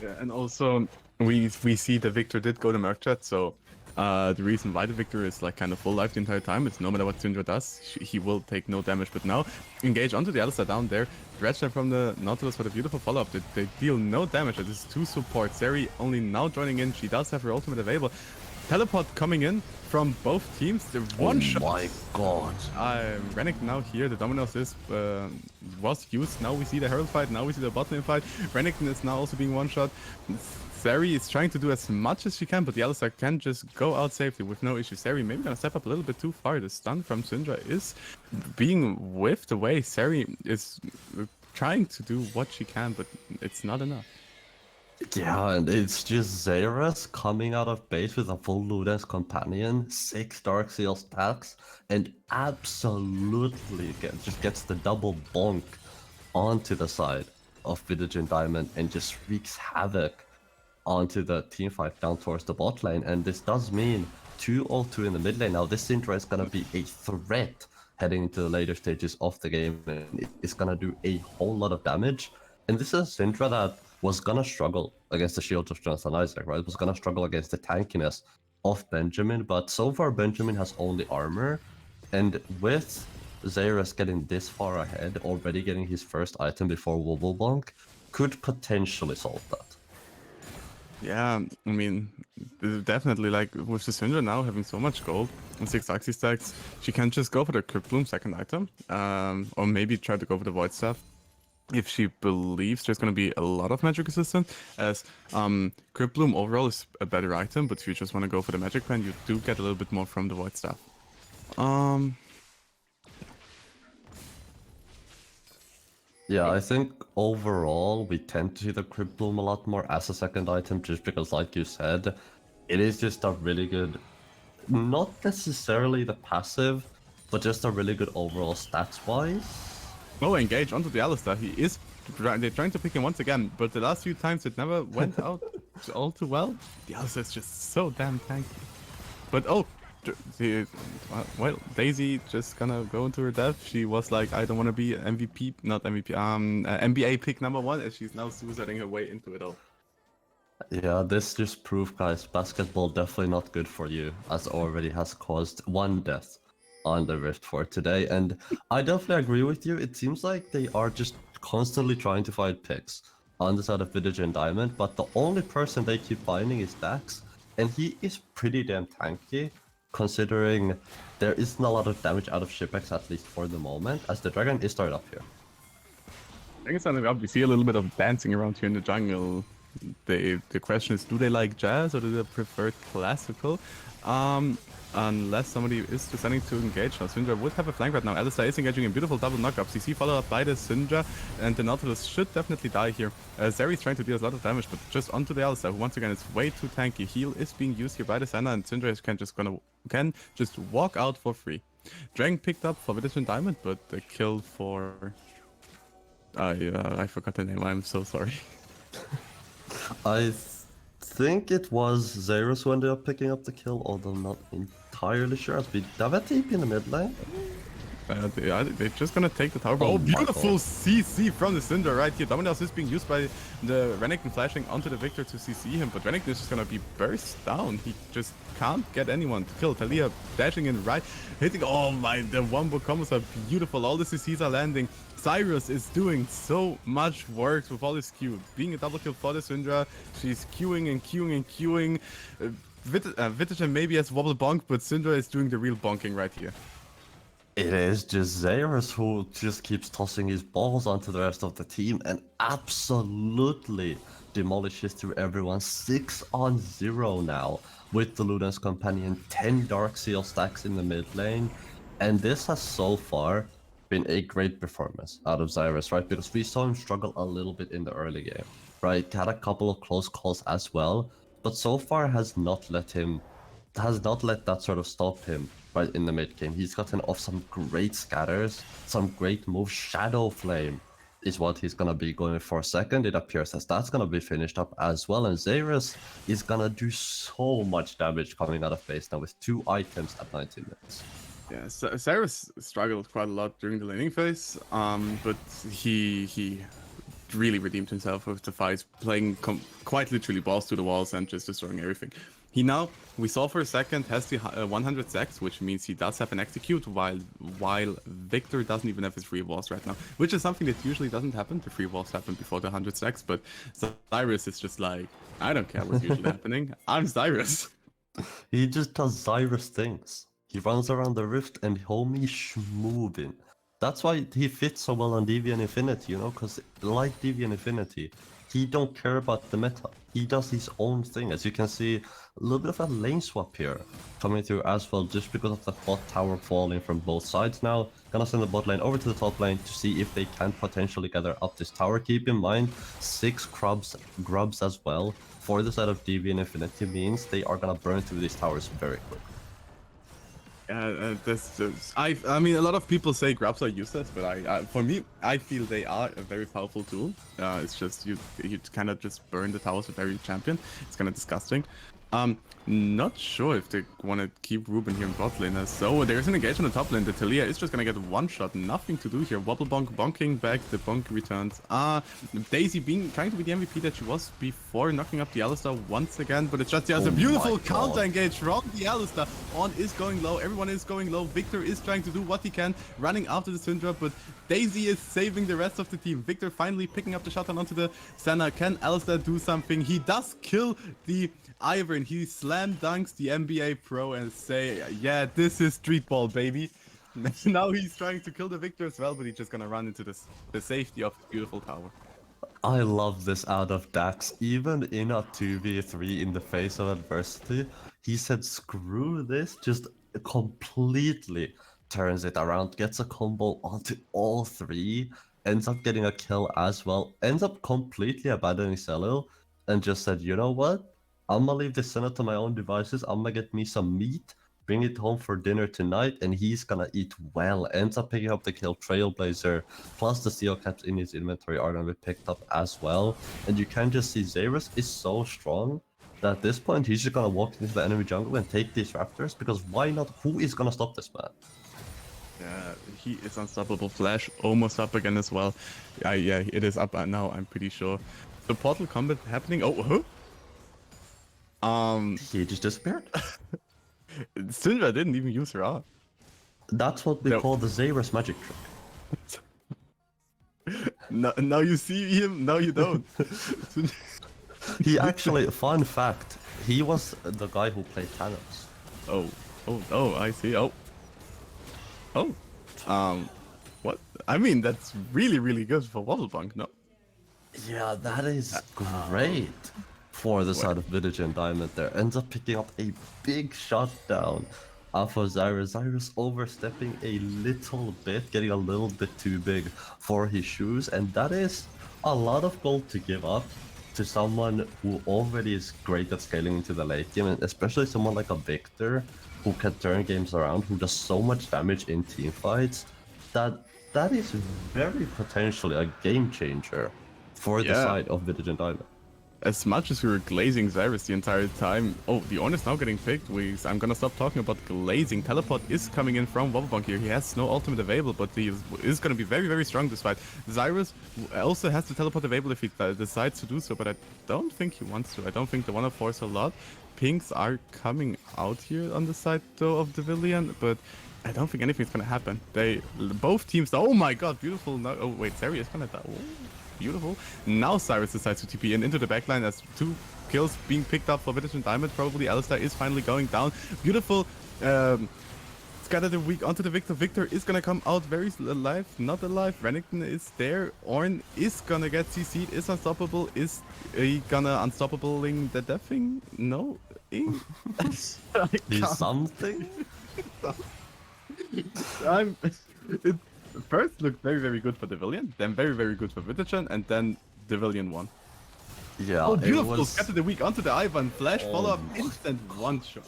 Yeah, and also we see the Victor did go to Merchat, so the reason why the Victor is like kind of full life the entire time is no matter what Syndra does, he will take no damage. But now engage onto the Alistar down there. Dredge from the Nautilus for the beautiful follow-up. They deal no damage. It is 2 support. Sari only now joining in. She does have her ultimate available. teleport coming in from both teams. The one shot. Oh my god. Renekton now here. The Dominus was used. Now we see the Herald fight. Now we see the bot lane fight. Renekton is now also being one shot. Sari is trying to do as much as she can, but the Alistar can just go out safely with no issue. Sari maybe gonna step up a little bit too far. The stun from Syndra is being whiffed away. Sari is trying to do what she can, but it's not enough. Yeah, and it's just Xerath coming out of base with a full Luden's companion, 6 Dark Seal stacks, and absolutely just gets the double bonk onto the side of Vitagen Diamond and just wreaks havoc onto the team fight down towards the bot lane. And this does mean 2-0-2 in the mid lane. Now this Syndra is gonna be a threat heading into the later stages of the game, and it's gonna do a whole lot of damage. And this is a Syndra that was gonna struggle against the shields of Jonathan Isaac, right? Was gonna struggle against the tankiness of Benjamin, but so far Benjamin has only armor, and with Xerath getting this far ahead, already getting his first item before Wobblebonk, could potentially solve that. Yeah, I mean, definitely, like, with the Syndra now having so much gold and 6 Oxy stacks, she can just go for the Crypt Bloom second item, or maybe try to go for the Void Staff if she believes there's going to be a lot of magic resistance, as Crypt Bloom overall is a better item, but if you just want to go for the magic pen, you do get a little bit more from the Void Staff. Yeah, I think overall we tend to see the Crypt Bloom a lot more as a second item, just because, like you said, it is just a really good, not necessarily the passive, but just a really good overall stats-wise. Oh, engage onto the Alistar. They're trying to pick him once again, but the last few times it never went out all too well. The Alistar is just so damn tanky. But well, Daisy just gonna go into her death. She was like, I don't want to be MVP, not MVP, NBA pick #1, and she's now suiciding her way into it all. Yeah, this just proved, guys, basketball definitely not good for you, as already has caused 1 death on the Rift for today. And I definitely agree with you. It seems like they are just constantly trying to find picks on the side of Vitagen Diamond, but the only person they keep finding is Dax, and he is pretty damn tanky, considering there isn't a lot of damage out of Shipex, at least for the moment, as the Dragon is started up here. I think it's something up. We see a little bit of dancing around here in the jungle. The question is, do they like jazz or do they prefer classical? Unless somebody is deciding to engage. Now Syndra would have a flank right now. Alistar is engaging in beautiful double knockup. CC followed up by the Syndra, and the Nautilus should definitely die here. Zeri's trying to deal a lot of damage, but just onto the Alistar, who once again is way too tanky. Heal is being used here by the Senna, and Syndra can just walk out for free. Dragon picked up for Vitagen Diamond, but the kill for... I forgot the name, I'm so sorry. I think it was Xerath who ended up picking up the kill, although I'm not entirely sure, as we have a TP in the mid lane. They're just gonna take the tower. Oh, beautiful CC from the Syndra right here. Dominus is being used by the Renekton flashing onto the Victor to CC him, but Renekton is just gonna be burst down. He just can't get anyone to kill. Talia dashing in right, hitting. Oh my, the wombo combos are beautiful. All the CCs are landing. Cyrus is doing so much work with all his Q. Being a double kill for the Syndra, she's queuing and queuing and queuing. Vitagen maybe has wobble bonk, but Syndra is doing the real bonking right here. It is just Xerath who just keeps tossing his balls onto the rest of the team and absolutely demolishes through everyone. 6-on-0 now with the Luden's Companion, 10 Dark Seal stacks in the mid lane. And this has so far been a great performance out of Xerath, right? Because we saw him struggle a little bit in the early game, right? Had a couple of close calls as well, but so far has not let that sort of stop him right in the mid game. He's gotten off some great scatters, some great moves. Shadow Flame is what he's gonna be going for second. It appears as that's gonna be finished up as well, and Xerath is gonna do so much damage coming out of base now with 2 items at 19 minutes. Yeah, Cyrus struggled quite a lot during the laning phase, but he really redeemed himself with the fights, playing quite literally balls to the walls and just destroying everything. He now, we saw for a second, has the 100 sex, which means he does have an execute, while Victor doesn't even have his free walls right now, which is something that usually doesn't happen. The free walls happen before the 100 sex, but Cyrus is just like, I don't care what's usually happening. I'm Cyrus. He just does Cyrus things. He runs around the rift and homie schmovin. That's why he fits so well on Deviant Infinity, you know, because like Deviant Infinity, he don't care about the meta. He does his own thing. As you can see, a little bit of a lane swap here coming through as well, just because of the bot tower falling from both sides now. Gonna send the bot lane over to the top lane to see if they can potentially gather up this tower. Keep in mind, 6 grubs as well for the side of Deviant Infinity means they are gonna burn through these towers very quick. I mean, a lot of people say grabs are useless, but for me, I feel they are a very powerful tool. It's just you kind of just burn the towers with every champion. It's kind of disgusting. Not sure if they want to keep Ruben here in bot lane. So there's an engagement on the top lane. The Talia is just gonna get one shot. Nothing to do here. Wobble bonk, bonking back. The bonk returns. Daisy trying to be the MVP that she was before, knocking up the Alistar once again. But it's just a beautiful counter engage from the Alistar. On is going low. Everyone is going low. Victor is trying to do what he can, running after the Syndra, but Daisy is saving the rest of the team. Victor finally picking up the shotgun onto the Senna. Can Alistar do something? He does kill the Ivern. He slam dunks the NBA Pro and say, yeah, this is street ball, baby. Now he's trying to kill the Victor as well, but he's just gonna run into the safety of the beautiful tower. I love this out of Dax. Even in a 2v3 in the face of adversity, he said, screw this, just completely turns it around, gets a combo onto all 3, ends up getting a kill as well, ends up completely abandoning SLE, and just said, you know what? I'm gonna leave this Senna to my own devices, I'm gonna get me some meat, bring it home for dinner tonight, and he's gonna eat well. Ends up picking up the kill. Trailblazer, plus the steel caps in his inventory are gonna be picked up as well. And you can just see Xayras is so strong that at this point he's just gonna walk into the enemy jungle and take these raptors, because why not? Who is gonna stop this man? Yeah, he is unstoppable. Flash almost up again as well. Yeah, it is up now, I'm pretty sure. The portal combat happening. Oh, huh? He just disappeared. Syndra didn't even use her art. That's what we call the Xayras magic trick. Now you see him, now you don't. He actually, fun fact, he was the guy who played Thanos. Oh, I see. Oh, what? I mean, that's really, really good for Wobblebunk, no? Yeah, that is great for the side of Vitagen Diamond there. Ends up picking up a big shutdown for Xayras. Xayras overstepping a little bit, getting a little bit too big for his shoes, and that is a lot of gold to give up to someone who already is great at scaling into the late game, and especially someone like a Victor who can turn games around, who does so much damage in team fights. That is very potentially a game changer for the side of Vitagen Diamond. As much as we were glazing Xayras the entire time. Oh, the Ornn is now getting picked. I'm gonna stop talking about glazing. Teleport is coming in from Wobblebunk here. He has no ultimate available, but he is gonna be very, very strong this fight. Xayras also has the teleport available if he decides to do so, but I don't think he wants to. I don't think they wanna force a lot. Pinks are coming out here on the side though of the Villian, but I don't think anything's gonna happen. Both teams. Oh my god, beautiful. No, oh wait, Sari is gonna die. Oh, beautiful. Now Cyrus decides to TP in into the backline as 2 kills being picked up for Vitagen Diamond. Probably Alistar is finally going down. Beautiful. Scatter the weak onto the Victor. Victor is gonna come out very alive, not alive. Renekton is there. Ornn is gonna get CC'd, is unstoppable. Is he gonna unstoppabling the death thing? No. Is something? It first looked very, very good for the Villian, then very, very good for Vitagen, and then the Villian won. Yeah, oh, beautiful. Scatter the weak onto the Ivan. Flash follow-up, instant one-shot.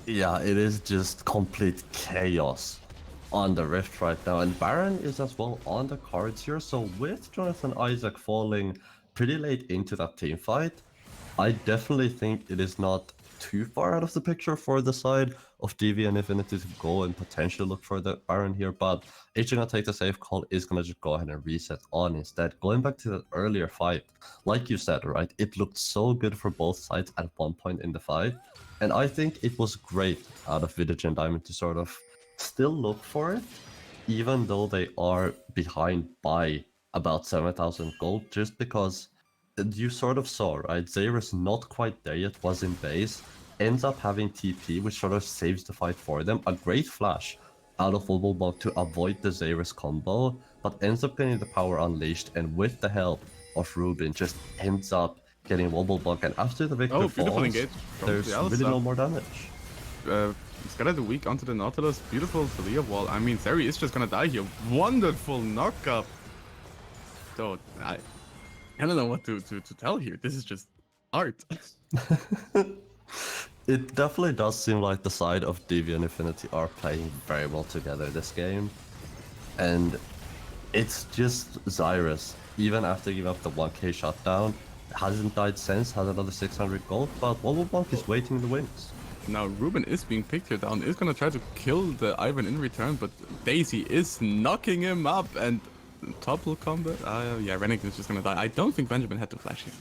Yeah, it is just complete chaos on the Rift right now, and Baron is as well on the cards here. So with Jonathan Isaac falling pretty late into that team fight, I definitely think it is not too far out of the picture for the side of DV and Infinity to go and potentially look for the Baron here, but H gonna take the safe call, is gonna just go ahead and reset on instead. Going back to that earlier fight, like you said, right, it looked so good for both sides at one point in the fight, and I think it was great out of Vitagen Diamond to sort of still look for it, even though they are behind by about 7,000 gold, just because you sort of saw, right, Xayras not quite there yet, was in base, ends up having TP, which sort of saves the fight for them. A great flash out of Wobblebug to avoid the Xayris combo, but ends up getting the power unleashed, and with the help of Ruben, just ends up getting Wobblebug, and after the Victor Oh, beautiful falls, engage from there's the really no more damage. He's got the weak onto the Nautilus. Beautiful Thalia wall. I mean, Zeri is just gonna die here. Wonderful knockup. So, I don't know what to tell here. This is just art. It definitely does seem like the side of DV and Infinity are playing very well together this game. And it's just Xayris, even after giving up the 1k shutdown, hasn't died since, has another 600 gold, but Wobblebug is waiting in the wings. Now, Ruben is being picked here down, is gonna try to kill the Ivan in return, but Daisy is knocking him up, and topple combat? Yeah, Renekton is just gonna die. I don't think Benjamin had to flash here.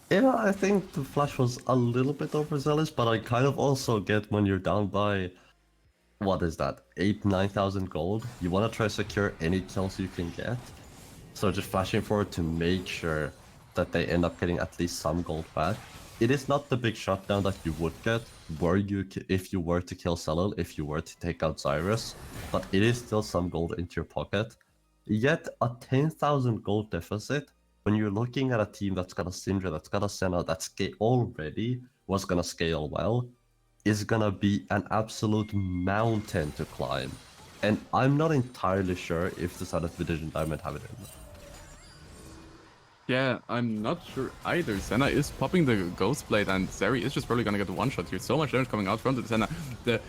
Yeah, I think the flash was a little bit overzealous, but I kind of also get when you're down by, what is that, 9,000 gold? You want to try to secure any kills you can get. So just flashing forward to make sure that they end up getting at least some gold back. It is not the big shutdown that you would get if you were to kill Celil, if you were to take out Xayris, but it is still some gold into your pocket. Yet a 10,000 gold deficit, when you're looking at a team that's got a Syndra, that's got a Senna, that already was gonna scale well, is gonna be an absolute mountain to climb. And I'm not entirely sure if the side of Vitagen Diamond have it in them. Yeah, I'm not sure either. Senna is popping the Ghost Blade, and Zeri is just probably gonna get the one-shot here. So much damage coming out from the Senna. The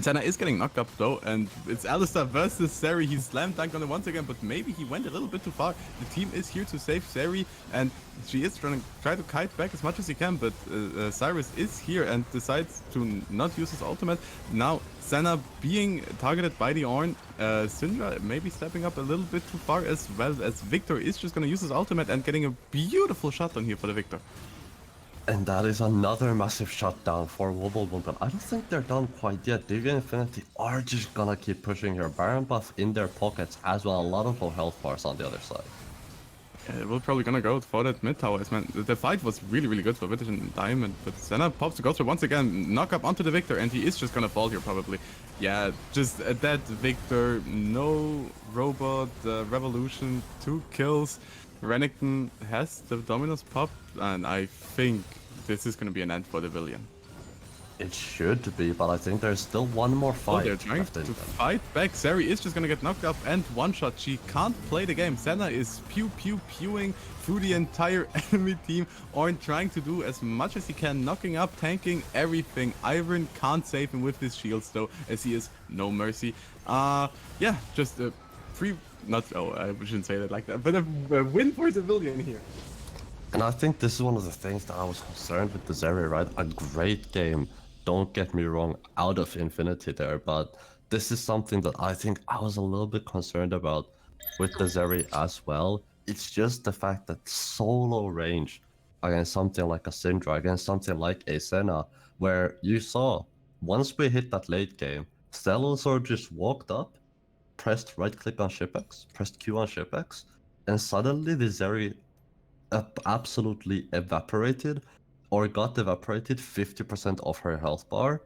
Senna is getting knocked up though, and it's Alistar versus Zeri. He slam dunked on it once again, but maybe he went a little bit too far. The team is here to save Zeri, and she is trying to kite back as much as he can, but Cyrus is here and decides to not use his ultimate. Now, Senna being targeted by the Ornn, Syndra maybe stepping up a little bit too far, as well as Victor is just going to use his ultimate and getting a beautiful shot on here for the Victor. And that is another massive shutdown for Wobblebug, but I don't think they're done quite yet. DV and Infinity are just gonna keep pushing your Baron buff in their pockets, as well a lot of low health bars on the other side. Yeah, we're probably gonna go for that mid tower. Man, the fight was really good for Vitagen Diamond, but Senna pops the Ghost Blade once again, knock up onto the Victor, and he is just gonna fall here probably. Yeah, just a dead Victor, no robot, revolution, 2 kills. Renekton has the Dominus pop, and I think this is gonna be an end for the Villian. It should be, but I think there's still one more fight. Oh, they're trying to fight back. Zeri is just gonna get knocked up and one-shot. She can't play the game. Senna is pewing through the entire enemy team. Ornn trying to do as much as he can, knocking up, tanking everything. Iron can't save him with his shields though, as he is no mercy. Yeah, just a free... I shouldn't say that like that, but a win for the Villian here. And I think this is one of the things that I was concerned with the Zeri, right? A great game, don't get me wrong, out of Infinity there, but this is something that I think I was a little bit concerned about with the Zeri as well. It's just the fact that solo range against something like a Syndra, against something like a Senna, where you saw, once we hit that late game, Stellosor just walked up, pressed right click on Shipex, pressed Q on Shipex, and suddenly the Zeri absolutely evaporated, or got evaporated 50% of her health bar.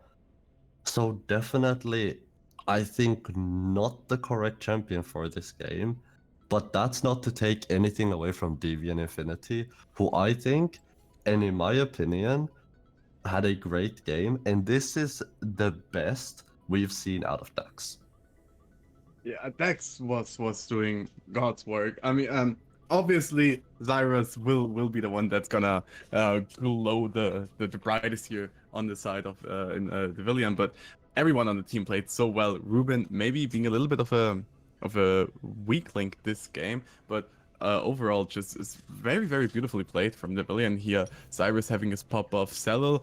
So definitely, I think not the correct champion for this game, but that's not to take anything away from DV and Infinity, who I think, and in my opinion, had a great game, and this is the best we've seen out of Dax. Yeah, Dex was doing God's work. I mean, obviously Xayris will be the one that's gonna glow the brightest here on the side of the Villian, but everyone on the team played so well. Ruben maybe being a little bit of a weak link this game, but overall just is very beautifully played from the Villian here. Cyrus having his pop off. Celil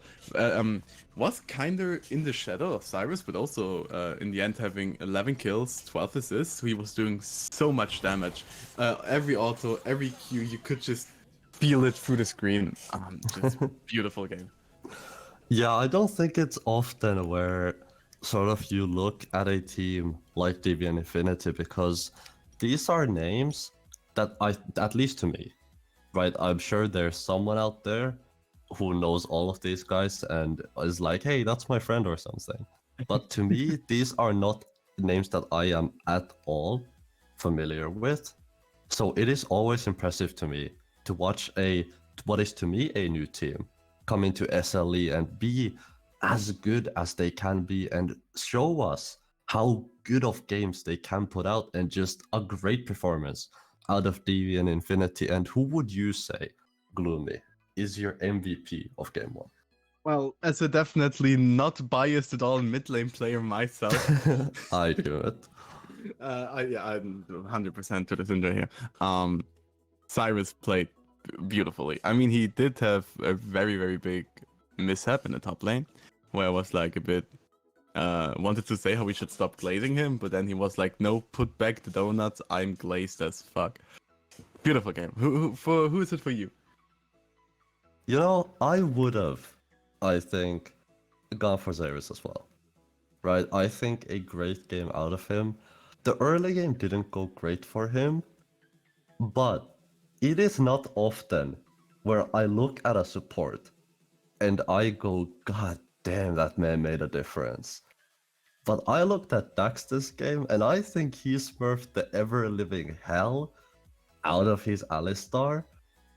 was kinda in the shadow of Cyrus, but also in the end having 11 kills, 12 assists. He was doing so much damage. Every auto, every Q, you could just feel it through the screen. Just beautiful game. Yeah, I don't think it's often where sort of you look at a team like DV and Infinity, because these are names that at least to me, right? I'm sure there's someone out there who knows all of these guys and is like, hey, that's my friend or something. But to me, these are not names that I am at all familiar with. So it is always impressive to me to watch what is to me a new team come into SLE and be as good as they can be and show us how good of games they can put out and just a great performance out of DV and Infinity. And who would you say, Gloomy, is your MVP of game one? Well, as a definitely not biased at all mid lane player myself, I do it. I'm 100% to the Syndra here. Cyrus played beautifully. I mean, he did have a very, very big mishap in the top lane, where I was like a bit wanted to say how we should stop glazing him, but then he was like, "No, put back the donuts. I'm glazed as fuck." Beautiful game. Who is it for you? You know, I would have, I think, gone for Xeris as well. Right? I think a great game out of him. The early game didn't go great for him, but it is not often where I look at a support and I go, God damn, that man made a difference. But I looked at Dax this game and I think he smurfed the ever living hell out of his Alistar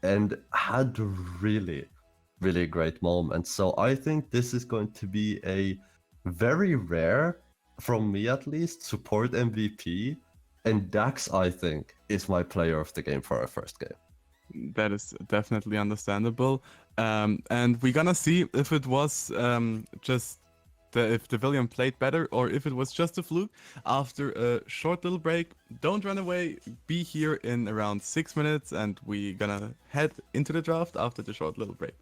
and had really, really great moments. So I think this is going to be a very rare, from me at least, support MVP. And Dax, I think, is my player of the game for our first game. That is definitely understandable. And we're gonna see if it was just if the Villian played better or if it was just a fluke. After a short little break, don't run away. Be here in around 6 minutes, and we're gonna head into the draft after the short little break.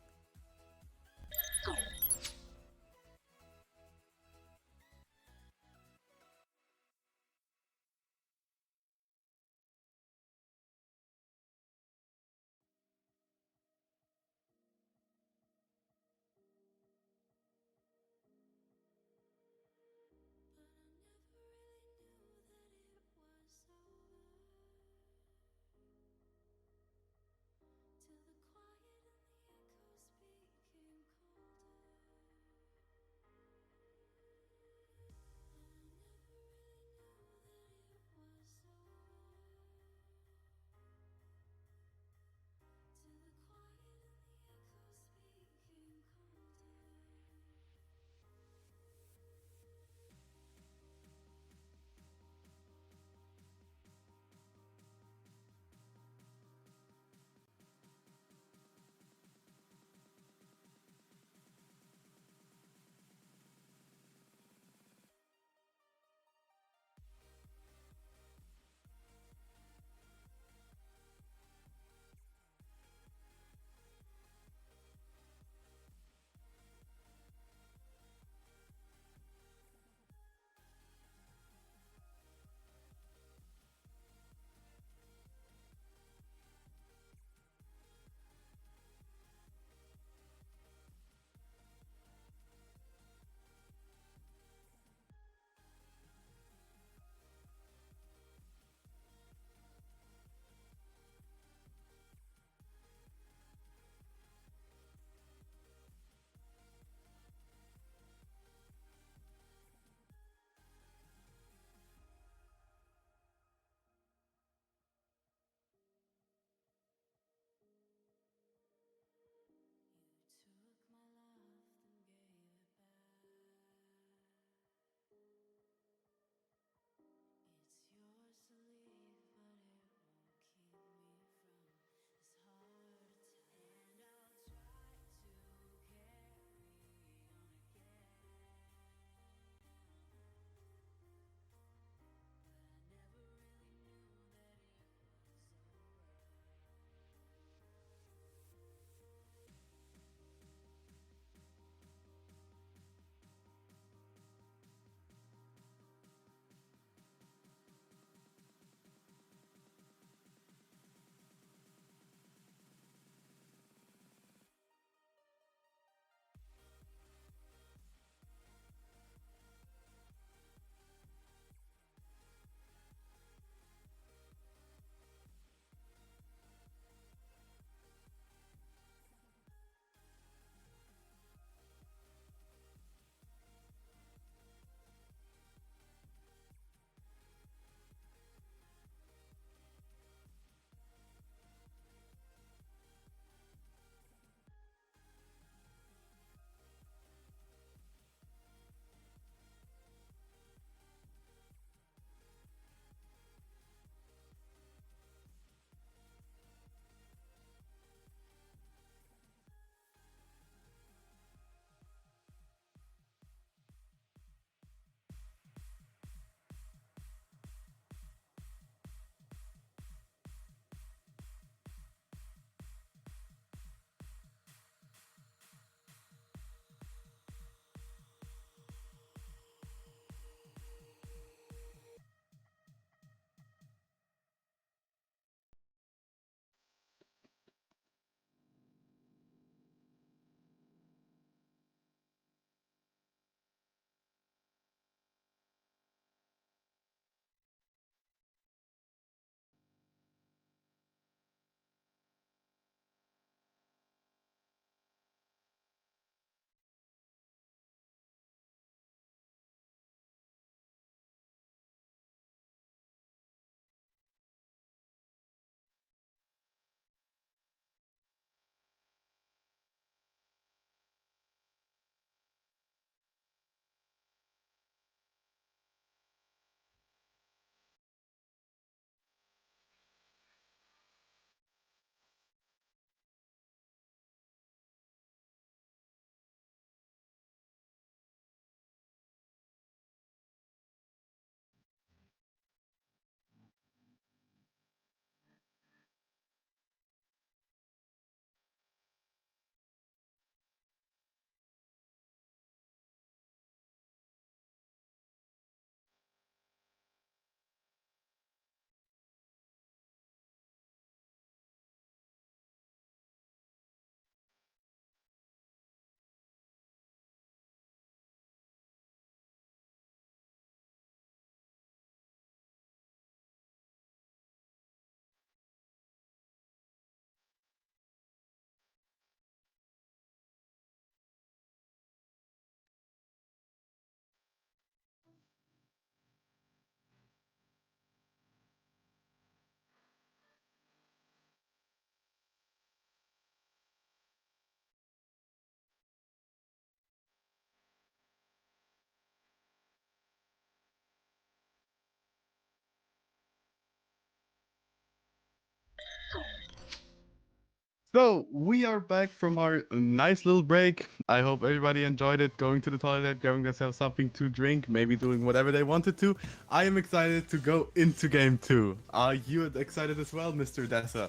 So we are back from our nice little break. I hope everybody enjoyed it, going to the toilet, getting themselves something to drink, maybe doing whatever they wanted to. I am excited to go into game two. Are you excited as well, Mr. Dessa?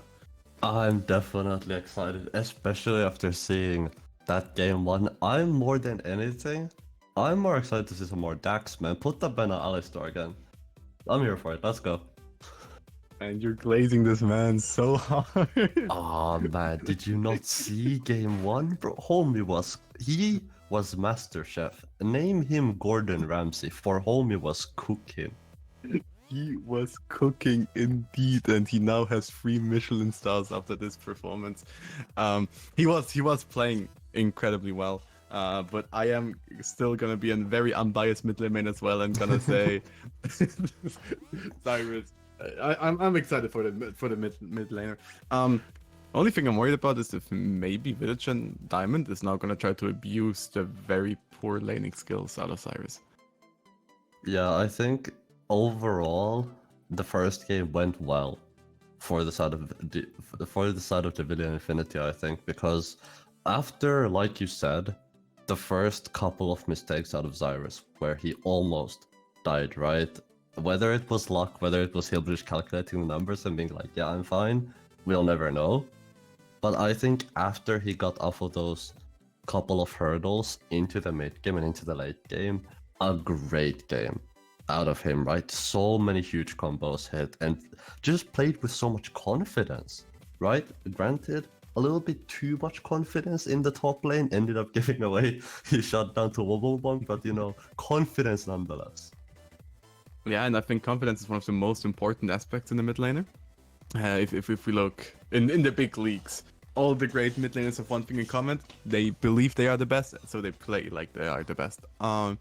I'm definitely excited, especially after seeing that game one. I'm more than anything, I'm more excited to see some more Dax, man. Put the Ben on Alistar again. I'm here for it. Let's go. And you're glazing this man so hard. Oh man, did you not see game one, bro? He was Master Chef. Name him Gordon Ramsay. For Homie was cooking. He was cooking indeed, and he now has 3 Michelin stars after this performance. He was playing incredibly well. But I am still gonna be a very unbiased mid lane main as well, and gonna say Cyrus. I'm excited for the mid laner. Only thing I'm worried about is if maybe Vitagen Diamond is now gonna try to abuse the very poor laning skills out of Cyrus. Yeah, I think overall the first game went well for the side of the Villain Infinity, I think, because after, like you said, the first couple of mistakes out of Cyrus where he almost died, right? Whether it was luck, whether it was Hilbridge calculating the numbers and being like, yeah, I'm fine, we'll never know. But I think after he got off of those couple of hurdles into the mid game and into the late game, a great game out of him, right? So many huge combos hit and just played with so much confidence, right? Granted, a little bit too much confidence in the top lane, ended up giving away his shutdown to Wobblebomb, but confidence nonetheless. Yeah, and I think confidence is one of the most important aspects in the mid laner. If we look in the big leagues, all the great mid laners have one thing in common: they believe they are the best, so they play like they are the best. And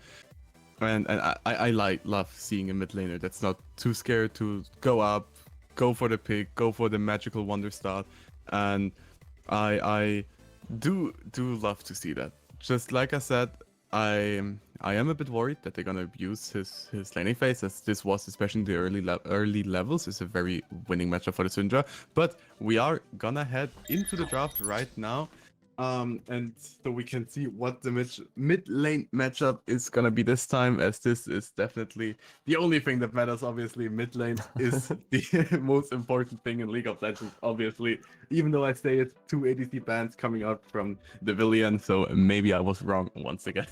I love seeing a mid laner that's not too scared to go up, go for the pick, go for the magical wonder start, and I do love to see that. Just like I said, I am a bit worried that they're gonna abuse his laning phase, as this was, especially in the early levels, is a very winning matchup for the Syndra. But we are gonna head into the draft right now, and so we can see what the mid lane matchup is gonna be this time, as this is definitely the only thing that matters. Obviously, mid lane is the most important thing in League of Legends. Obviously, even though I say it's 2 ADC bans coming out from the Villian, so maybe I was wrong once again.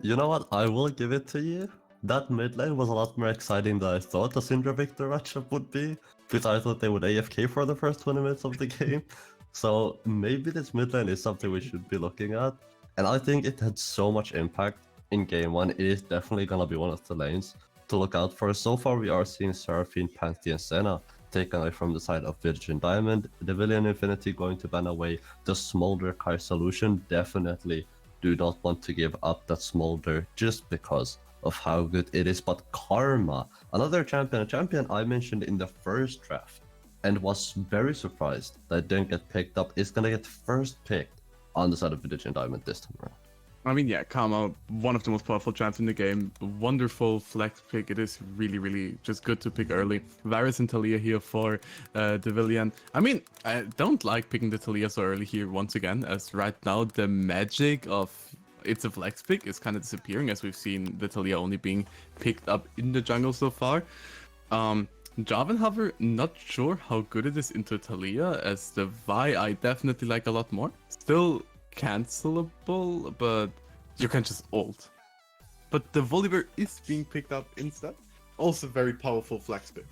You know what? I will give it to you. That mid lane was a lot more exciting than I thought the Syndra Victor matchup would be, because I thought they would AFK for the first 20 minutes of the game. So maybe this mid lane is something we should be looking at. And I think it had so much impact in game one. It is definitely gonna be one of the lanes to look out for. So far we are seeing Seraphine, Pantheon, Senna taken away from the side of Vitagen Diamond. The Villain Infinity going to ban away the Smolder Kai solution. Definitely do not want to give up that Smolder just because of how good it is. But Karma, another champion, a champion I mentioned in the first draft and was very surprised that it didn't get picked up, is gonna get first picked on the side of Vitagen Diamond this time around. I mean, yeah, Karma, one of the most powerful champs in the game. Wonderful flex pick. It is really, really just good to pick early. Varus and Talia here for the Villian. I mean, I don't like picking the Talia so early here once again, as right now the magic of it's a flex pick is kind of disappearing, as we've seen the Talia only being picked up in the jungle so far. Jarvan, however, not sure how good it is into Talia, as the Vi I definitely like a lot more. Still cancelable, but you can just ult. But the Volibear is being picked up instead. Also very powerful flex pick.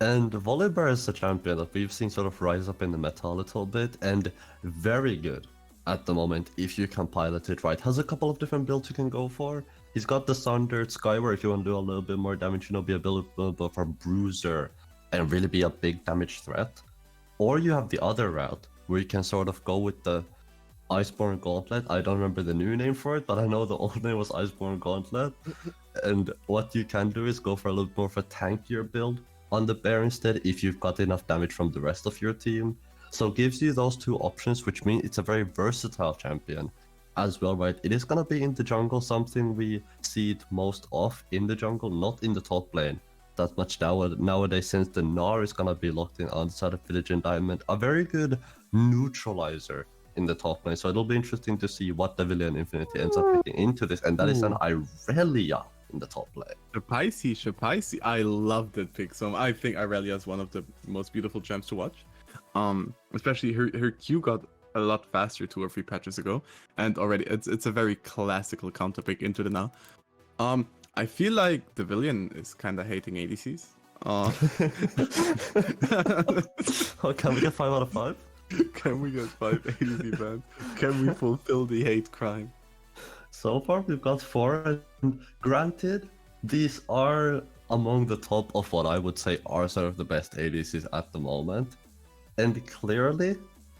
And Volibear is a champion that we've seen sort of rise up in the meta a little bit, and very good at the moment if you can pilot it right. Has a couple of different builds you can go for. He's got the standard Skyward if you want to do a little bit more damage, be a build of a bruiser and really be a big damage threat. Or you have the other route where you can sort of go with the Iceborne Gauntlet. I don't remember the new name for it, but I know the old name was Iceborne Gauntlet. And what you can do is go for a little more of a tankier build on the bear instead if you've got enough damage from the rest of your team. So it gives you those two options, which means it's a very versatile champion as well, right? It is going to be in the jungle, something we see it most of in the jungle, not in the top lane that much nowadays, since the Gnar is going to be locked in on the side of Village and Diamond. A very good neutralizer in the top lane. So it'll be interesting to see what Devilian Infinity ends up picking into this, and that is an Ooh. Irelia in the top lane. Shapaisi. I love that pick. So I think Irelia is one of the most beautiful gems to watch. Especially her Q got a lot faster 2 or 3 patches ago, and already it's a very classical counter pick into the now. I feel like the villain is kind of hating ADCs. Oh, can we get 5 out of 5? Can we get 5 ADC bans? Can we fulfill the hate crime? So far, we've got 4, and granted, these are among the top of what I would say are sort of the best ADCs at the moment. And clearly,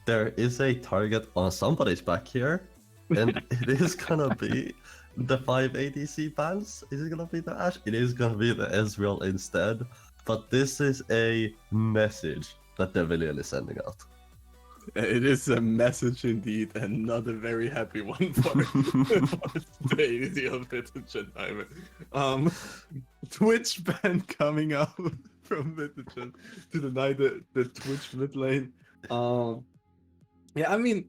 there is a target on somebody's back here, and it is gonna be the 5 ADC bans. Is it gonna be the Ashe? It is gonna be the Ezreal instead. But this is a message that Devilian is sending out. It is a message indeed, and not a very happy one for the ADC of Vitagen Diamond. Twitch ban coming out from Vitagen to deny the Twitch mid lane. Yeah, I mean,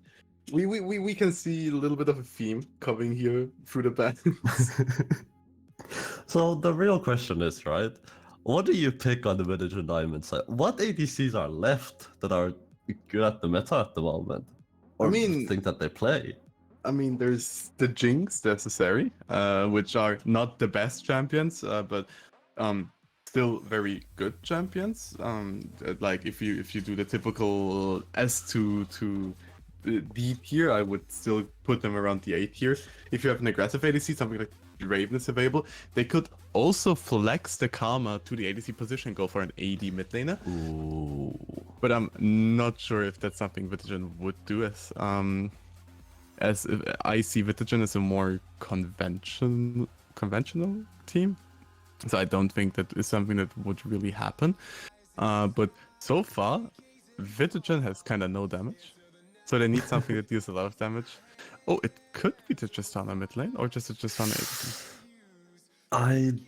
we can see a little bit of a theme coming here through the bans. So the real question is, right? What do you pick on the Vitagen Diamond side? What ADCs are left that are good at the meta at the moment? Or I mean, think that they play? I mean, there's the Jinx necessary, which are not the best champions, but still very good champions. Like if you do the typical S to D tier, I would still put them around the A tier. If you have an aggressive ADC, something like Raven is available, they could also flex the Karma to the ADC position, go for an AD mid laner. Ooh. But I'm not sure if that's something Vitagen would do, as I see Vitagen as a more conventional team. So I don't think that is something that would really happen. But so far, Vitagen has kind of no damage. So they need something that deals a lot of damage. Oh, it could be the Tristana mid lane, or just a Tristana ADC.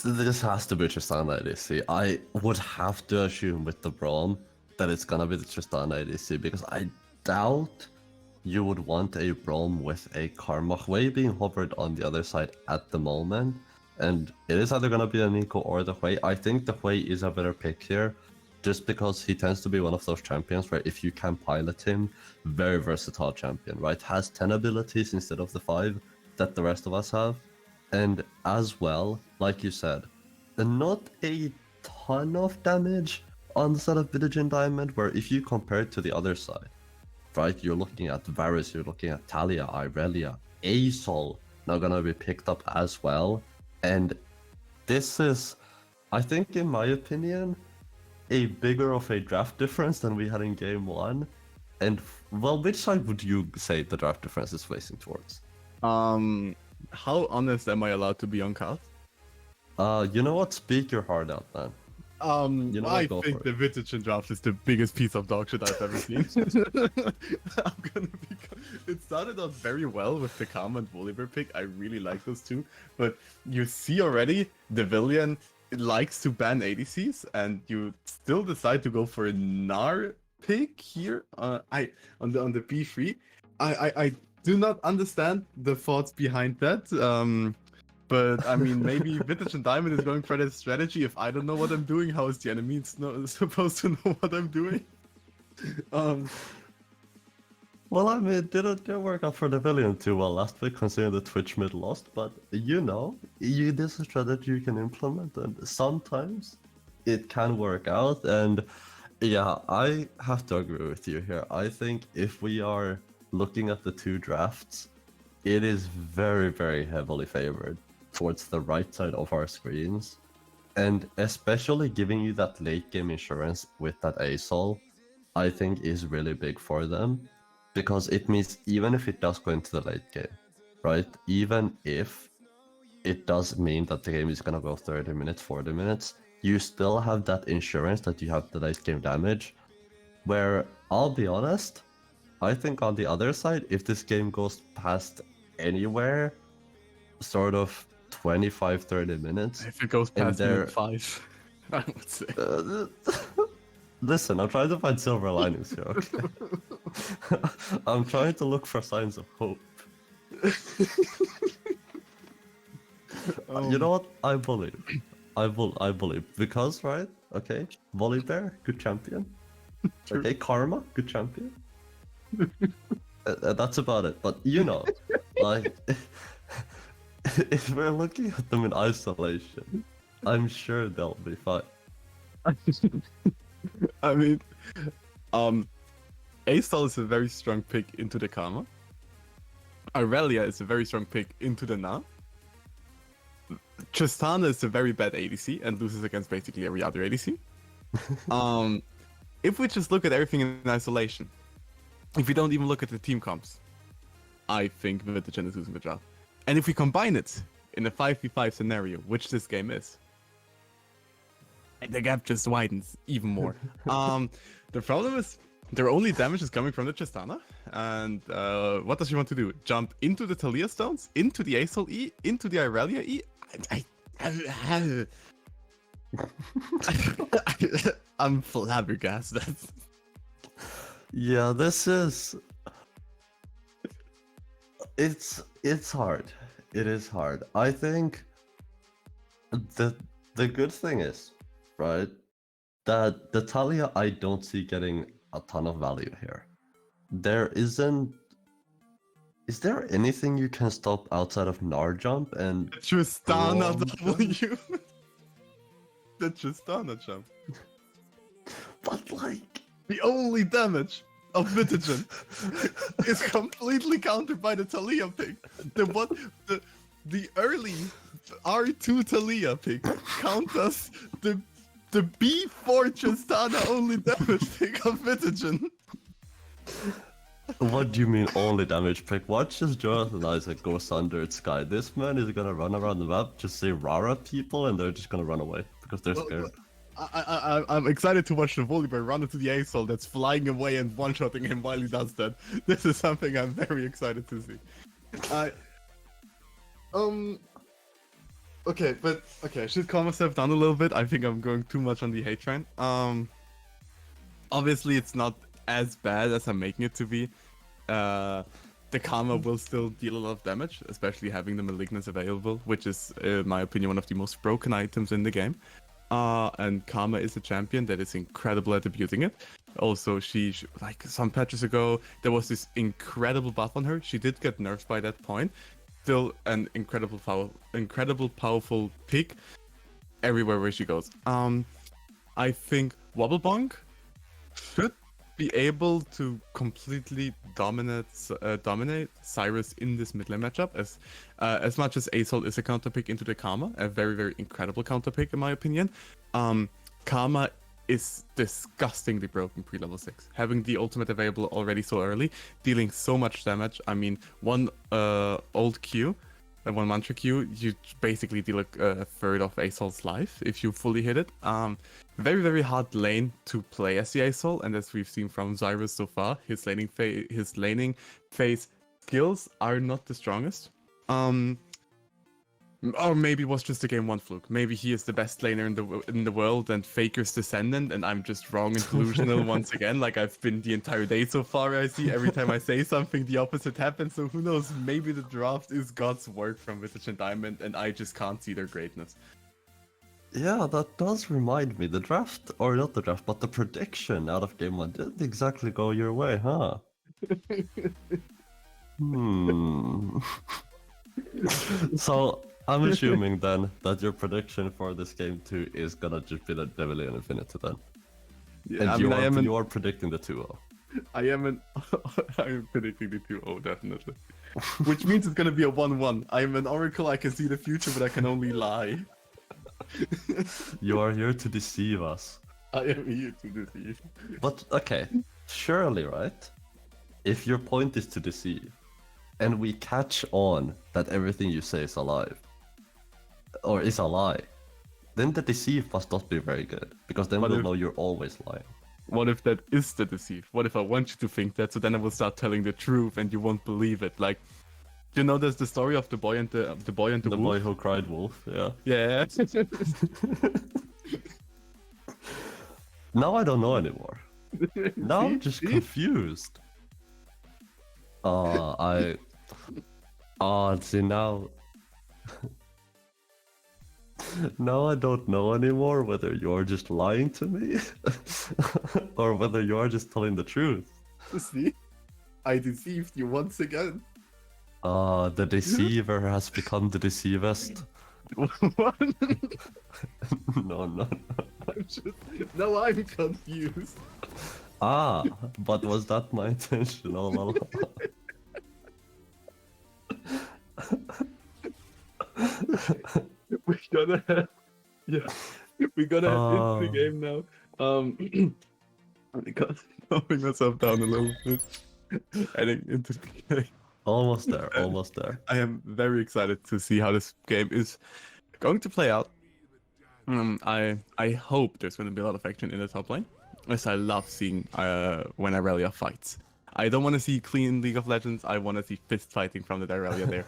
This has to be Tristana ADC. I would have to assume with the Braum that it's gonna be the Tristana ADC, because I doubt you would want a Braum with a Karma Hui being hovered on the other side at the moment. And it is either gonna be a Nico or the Hui. I think the Hui is a better pick here, just because he tends to be one of those champions where if you can pilot him, very versatile champion, right? Has 10 abilities instead of the 5 that the rest of us have. And as well, like you said, not a ton of damage on the side of Vitagen Diamond, where if you compare it to the other side, right? You're looking at Varus, you're looking at Talia, Irelia, Azol, now gonna be picked up as well. And this is, I think in my opinion, a bigger of a draft difference than we had in game 1. And well, which side would you say the draft difference is facing towards? How honest am I allowed to be on cast? You know what? Speak your heart out, man. You know I what, go think for the it. Vitagen draft is the biggest piece of dog shit I've ever seen. It started out very well with the Karma and Volibear pick. I really like those two. But you see already, the villain likes to ban ADCs, and you still decide to go for a Gnar pick here. On the B3. I do not understand the thoughts behind that. But I mean, maybe Vitagen Diamond is going for that strategy. If I don't know what I'm doing, how is the enemy supposed to know what I'm doing? Well, I mean, it didn't work out for the villain too well last week, considering the Twitch mid lost. But you know, this is a strategy you can implement, and sometimes it can work out. And yeah, I have to agree with you here. I think if we are looking at the two drafts, it is very, very heavily favored towards the right side of our screens. And especially giving you that late game insurance with that Azol, I think is really big for them. Because it means even if it does go into the late game, right? Even if it does mean that the game is gonna go 30 minutes, 40 minutes, you still have that insurance that you have the late game damage. Where, I'll be honest, I think on the other side, if this game goes past anywhere, sort of 25-30 minutes. If it goes past minute 5, I would say. Listen, I'm trying to find silver linings here, okay? I'm trying to look for signs of hope. You know what? I believe. I believe. Because, right? Okay. Volibear, good champion. True. Okay, Karma, good champion. That's about it. But you know, like, if we're looking at them in isolation, I'm sure they'll be fine. I mean, A-Stall is a very strong pick into the Karma. Aurelia is a very strong pick into the Na. Tristana is a very bad ADC and loses against basically every other ADC. If we just look at everything in isolation, if we don't even look at the team comps, I think Vitagen is losing the job. And if we combine it in a 5v5 scenario, which this game is, the gap just widens even more. The problem is their only damage is coming from the Tristana. And what does she want to do? Jump into the Talia Stones, into the SLE, into the Aurelia E? I'm flabbergasted. Yeah, this is. It's hard. It is hard. I think the good thing is, right, that the Talia I don't see getting a ton of value here. There isn't. Is there anything you can stop outside of Gnar jump and Tristana Braum W. The Tristana jump. But like The only damage of Vitagen is completely countered by the Talia pick. The early R2 Talia pick counters the B4 Tristana only damage pick of Vitagen. What do you mean only damage pick? Watch as Jonathan Isaac goes under its sky. This man is gonna run around the map, just say Rara people, and they're just gonna run away because they're scared. I'm excited to watch the Volibear run into the Asol that's flying away and one-shotting him while he does that. This is something I'm very excited to see. Okay, I should calm myself down a little bit. I think I'm going too much on the hate train. Obviously it's not as bad as I'm making it to be. The Karma will still deal a lot of damage, especially having the Malignance available, which is, in my opinion, one of the most broken items in the game. And Karma is a champion that is incredible at abusing it. Also, she like some patches ago, there was this incredible buff on her. She did get nerfed by that point. Still an incredible powerful pick everywhere where she goes. I think Wobblebonk should be able to completely dominate Cyrus in this mid lane matchup, as much as Asol is a counter pick into the Karma, a very, very incredible counter pick in my opinion. Karma is disgustingly broken pre-level 6. Having the ultimate available already so early, dealing so much damage. I mean, one old Q, one mantra Q, you basically deal a third of Asol's life if you fully hit it. Very, very hard lane to play as the Asol, and as we've seen from Cyrus so far, his laning phase skills are not the strongest. Or maybe it was just a game one fluke. Maybe he is the best laner in the world and Faker's descendant, and I'm just wrong and delusional once again, like I've been the entire day so far. I see every time I say something, the opposite happens. So who knows? Maybe the draft is God's work from Vitagen Diamond, and I just can't see their greatness. Yeah, that does remind me. The draft, or not the draft, but the prediction out of game one didn't exactly go your way, huh? So I'm assuming then that your prediction for this game 2 is gonna just be the Devil in Infinity then. Yeah, and you are predicting the 2-0. I am predicting the 2-0 definitely. Which means it's gonna be a 1-1. I'm an oracle, I can see the future, but I can only lie. You are here to deceive us. I am here to deceive. But okay, surely, right? If your point is to deceive, and we catch on that everything you say is alive, or is a lie, then the deceive must not be very good, because then we'll know you're always lying. What if that is the deceive? What if I want you to think that, so then I will start telling the truth and you won't believe it? Like, you know, there's the story of the boy and the wolf. The boy who cried wolf, yeah. Yeah. Now I don't know anymore. Now I'm just confused. I. See now. Now I don't know anymore whether you're just lying to me or whether you are just telling the truth. See, I deceived you once again. The deceiver has become the deceivest. What? No, no, no. Now I'm confused. But was that my intention all along? We're gonna head, yeah, we're gonna head into the game now. I got calming myself down a little bit. Heading into the game. Almost there, almost there. I am very excited to see how this game is going to play out. I hope there's going to be a lot of action in the top lane, as I love seeing when Irelia fights. I don't want to see clean League of Legends. I want to see fist fighting from the Irelia there.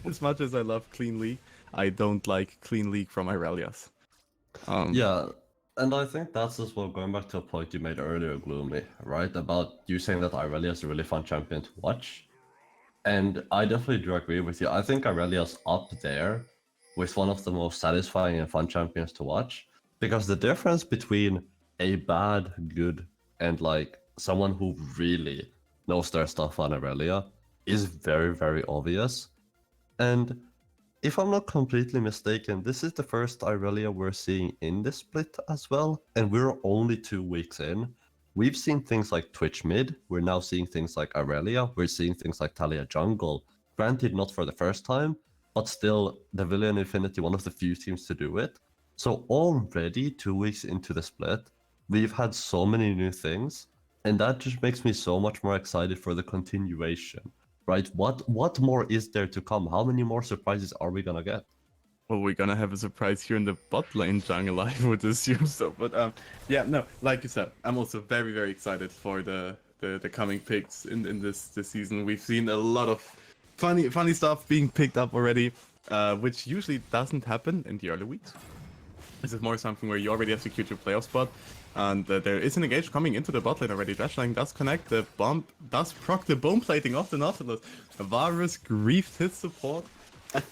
As much as I love clean League, I don't like clean League from Irelias. Yeah, and I think that's as well going back to a point you made earlier, Gloomy, right? About you saying that Irelia is a really fun champion to watch. And I definitely do agree with you. I think Irelia's up there with one of the most satisfying and fun champions to watch. Because the difference between a bad, good, and like someone who really knows their stuff on Irelia is very, very obvious. And if I'm not completely mistaken, this is the first Irelia we're seeing in this split as well, and we're only 2 weeks in. We've seen things like Twitch mid, we're now seeing things like Irelia, we're seeing things like Talia jungle. Granted, not for the first time, but still, the Villain Infinity, one of the few teams to do it. So already 2 weeks into the split, we've had so many new things, and that just makes me so much more excited for the continuation. Right? What more is there to come? How many more surprises are we gonna get? Well, we're gonna have a surprise here in the bot lane jungle, I would assume so. But yeah, no, like you said, I'm also very, very excited for the coming picks in this season. We've seen a lot of funny stuff being picked up already, which usually doesn't happen in the early weeks. This is more something where you already have secured your playoff spot. And there is an engage coming into the bot lane already. Dashline does connect. The bomb does proc the bone plating of the Nautilus. Varus griefed his support at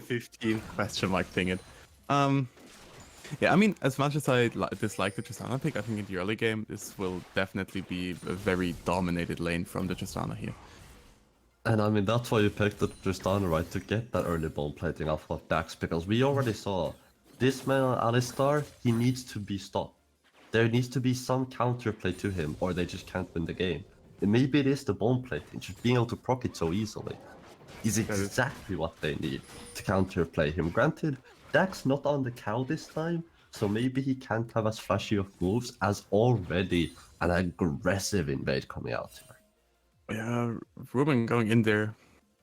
15 question mark thing it. Yeah, I mean, as much as I dislike the Tristana pick, I think in the early game this will definitely be a very dominated lane from the Tristana here. And I mean, that's why you picked the Tristana, right? To get that early bone plating off of Dax, because we already saw this man on Alistar, he needs to be stopped. There needs to be some counterplay to him, or they just can't win the game. And maybe it is the bone plating, just being able to proc it so easily is exactly what they need to counterplay him. Granted, Dax not on the cow this time, so maybe he can't have as flashy of moves as already an aggressive invade coming out here. Yeah, Ruben going in there,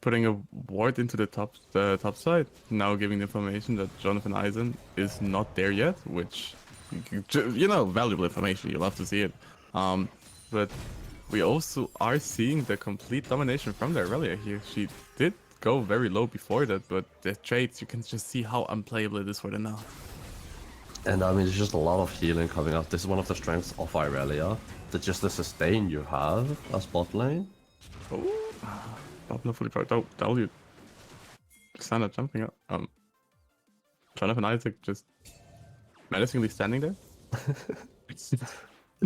putting a ward into the top side, now giving the information that Jonathan Eisen is not there yet, which, you know, valuable information. You love to see it. But we also are seeing the complete domination from the Irelia here. She did go very low before that, but the trades, you can just see how unplayable it is for them now. And I mean, there's just a lot of healing coming out. This is one of the strengths of Irelia, that just the sustain you have as bot lane. Oh, Buffalo fully proud. Oh, W. Standard jumping up. Jonathan Isaac just menacingly standing there.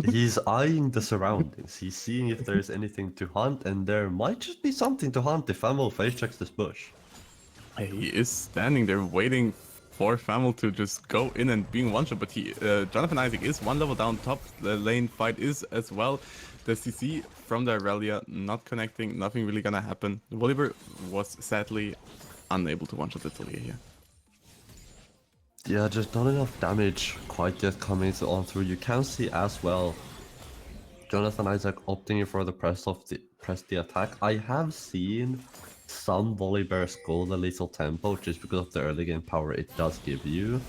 He's eyeing the surroundings. He's seeing if there's anything to hunt, and there might just be something to hunt if Famil face checks this bush. He is standing there waiting for Famil to just go in and being one shot, but Jonathan Isaac is one level down top. The lane fight is as well. The CC from the Irelia not connecting, nothing really gonna happen. The Volibear was sadly unable to one shot the Talia here. Yeah, just not enough damage quite yet coming on through. You can see as well Jonathan Isaac opting for the press the attack. I have seen some Volibears go the lethal tempo just because of the early game power it does give you.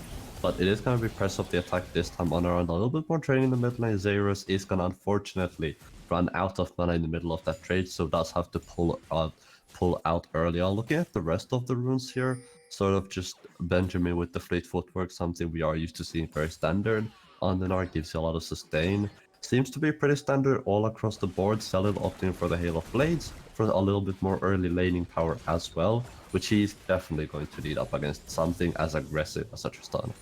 But it is going to be press of the attack this time on around a little bit more training in the mid lane. Xerus is going to unfortunately run out of mana in the middle of that trade, so does have to pull out early on. Looking at the rest of the runes here, sort of just Benjamin with the fleet footwork, something we are used to seeing very standard. Ondinar gives you a lot of sustain. seems to be pretty standard all across the board. SLE opting for the Hail of Blades for a little bit more early laning power as well, which he's definitely going to need up against something as aggressive as a Tristana.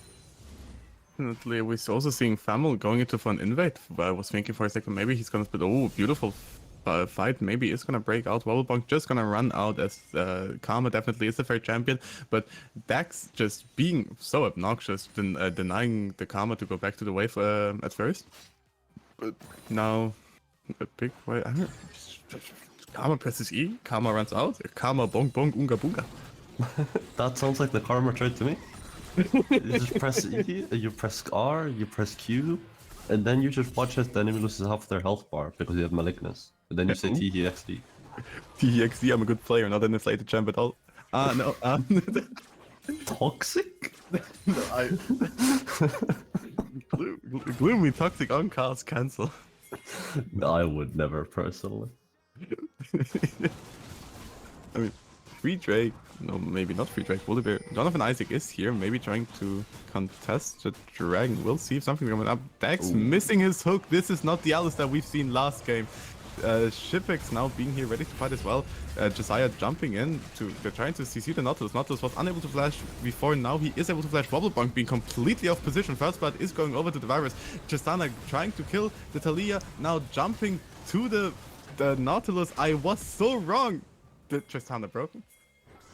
Definitely, we're also seeing Famil going into for an invade. I was thinking for a second, maybe he's gonna split. Oh, beautiful fight. Maybe it's gonna break out. Wobblebonk just gonna run out as Karma definitely is the fair champion. But Dax just being so obnoxious, denying the Karma to go back to the wave at first. But now, a big way. Karma presses E, Karma runs out. Karma bonk bonk unga bunga. That sounds like the Karma trade to me. You just press E, you press R, you press Q, and then you just watch as the enemy loses half their health bar because you have Malignus. And then you say TEXD. TEXD, I'm a good player, not an inflated champ at all. No. Toxic? No, gloomy toxic on cast cancel. No, I would never personally. I mean, Free Drake, no, maybe not Free Drake. Volibear, Jonathan Isaac is here, maybe trying to contest the dragon. We'll see if something coming up. Dax missing his hook. This is not the Alice that we've seen last game. Shipix now being here ready to fight as well. Josiah jumping in they're trying to CC the Nautilus. Nautilus was unable to flash before, now he is able to flash. Wobblebonk being completely off position. First blood is going over to the virus. Tristana trying to kill the Talia, now jumping to the Nautilus. I was so wrong. The Tristana broken.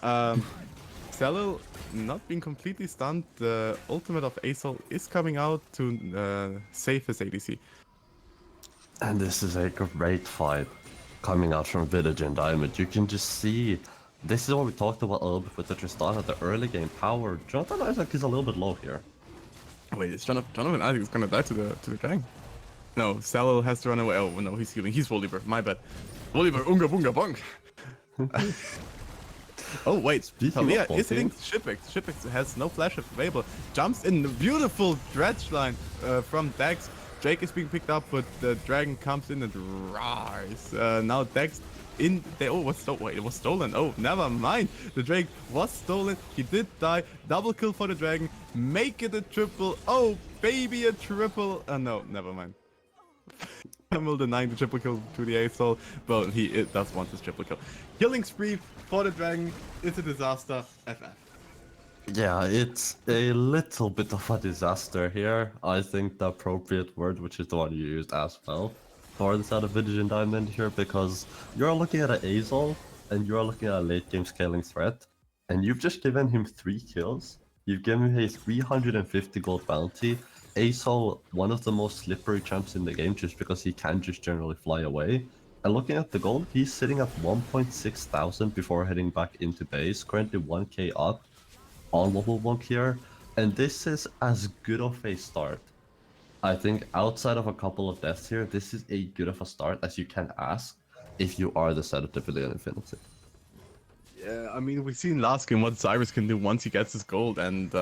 Celil not being completely stunned. The ultimate of Asol is coming out to save his ADC. And this is a great fight coming out from Vitagen Diamond. You can just see, this is what we talked about a little bit with the Tristana, the early game power. Jonathan Isaac is a little bit low here. Wait, is Jonathan Isaac is gonna die to the dragon? No, Celil has to run away. Oh no, he's healing. He's Volibear. My bad. Volibear, unga bunga bonk. Oh wait, Talia is hitting Shipix. Shipix has no flash available. Jumps in the beautiful dredge line from Dax. Drake is being picked up, but the dragon comes in and roars. Now Dax in there. Oh, wait, it was stolen. Oh, never mind. The Drake was stolen. He did die. Double kill for the dragon. Make it a triple. Oh, baby, a triple. No, never mind. Will denying the triple kill to the Asol, but he does want his triple kill. Killing spree for the dragon is a disaster. FF. Yeah, it's a little bit of a disaster here. I think the appropriate word, which is the one you used as well, for the side of Vitagen Diamond here, because you're looking at an Asol and you're looking at a late game scaling threat, and you've just given him 3 kills. You've given him a 350 gold bounty. Asol, one of the most slippery champs in the game, just because he can just generally fly away. And looking at the gold, he's sitting at 1.6 thousand before heading back into base, currently 1k up on Wobblebonk here. And this is as good of a start. I think outside of a couple of deaths here, this is a good of a start as you can ask if you are the set of Dividend Infinity. Yeah, I mean, we've seen last game what Cyrus can do once he gets his gold, and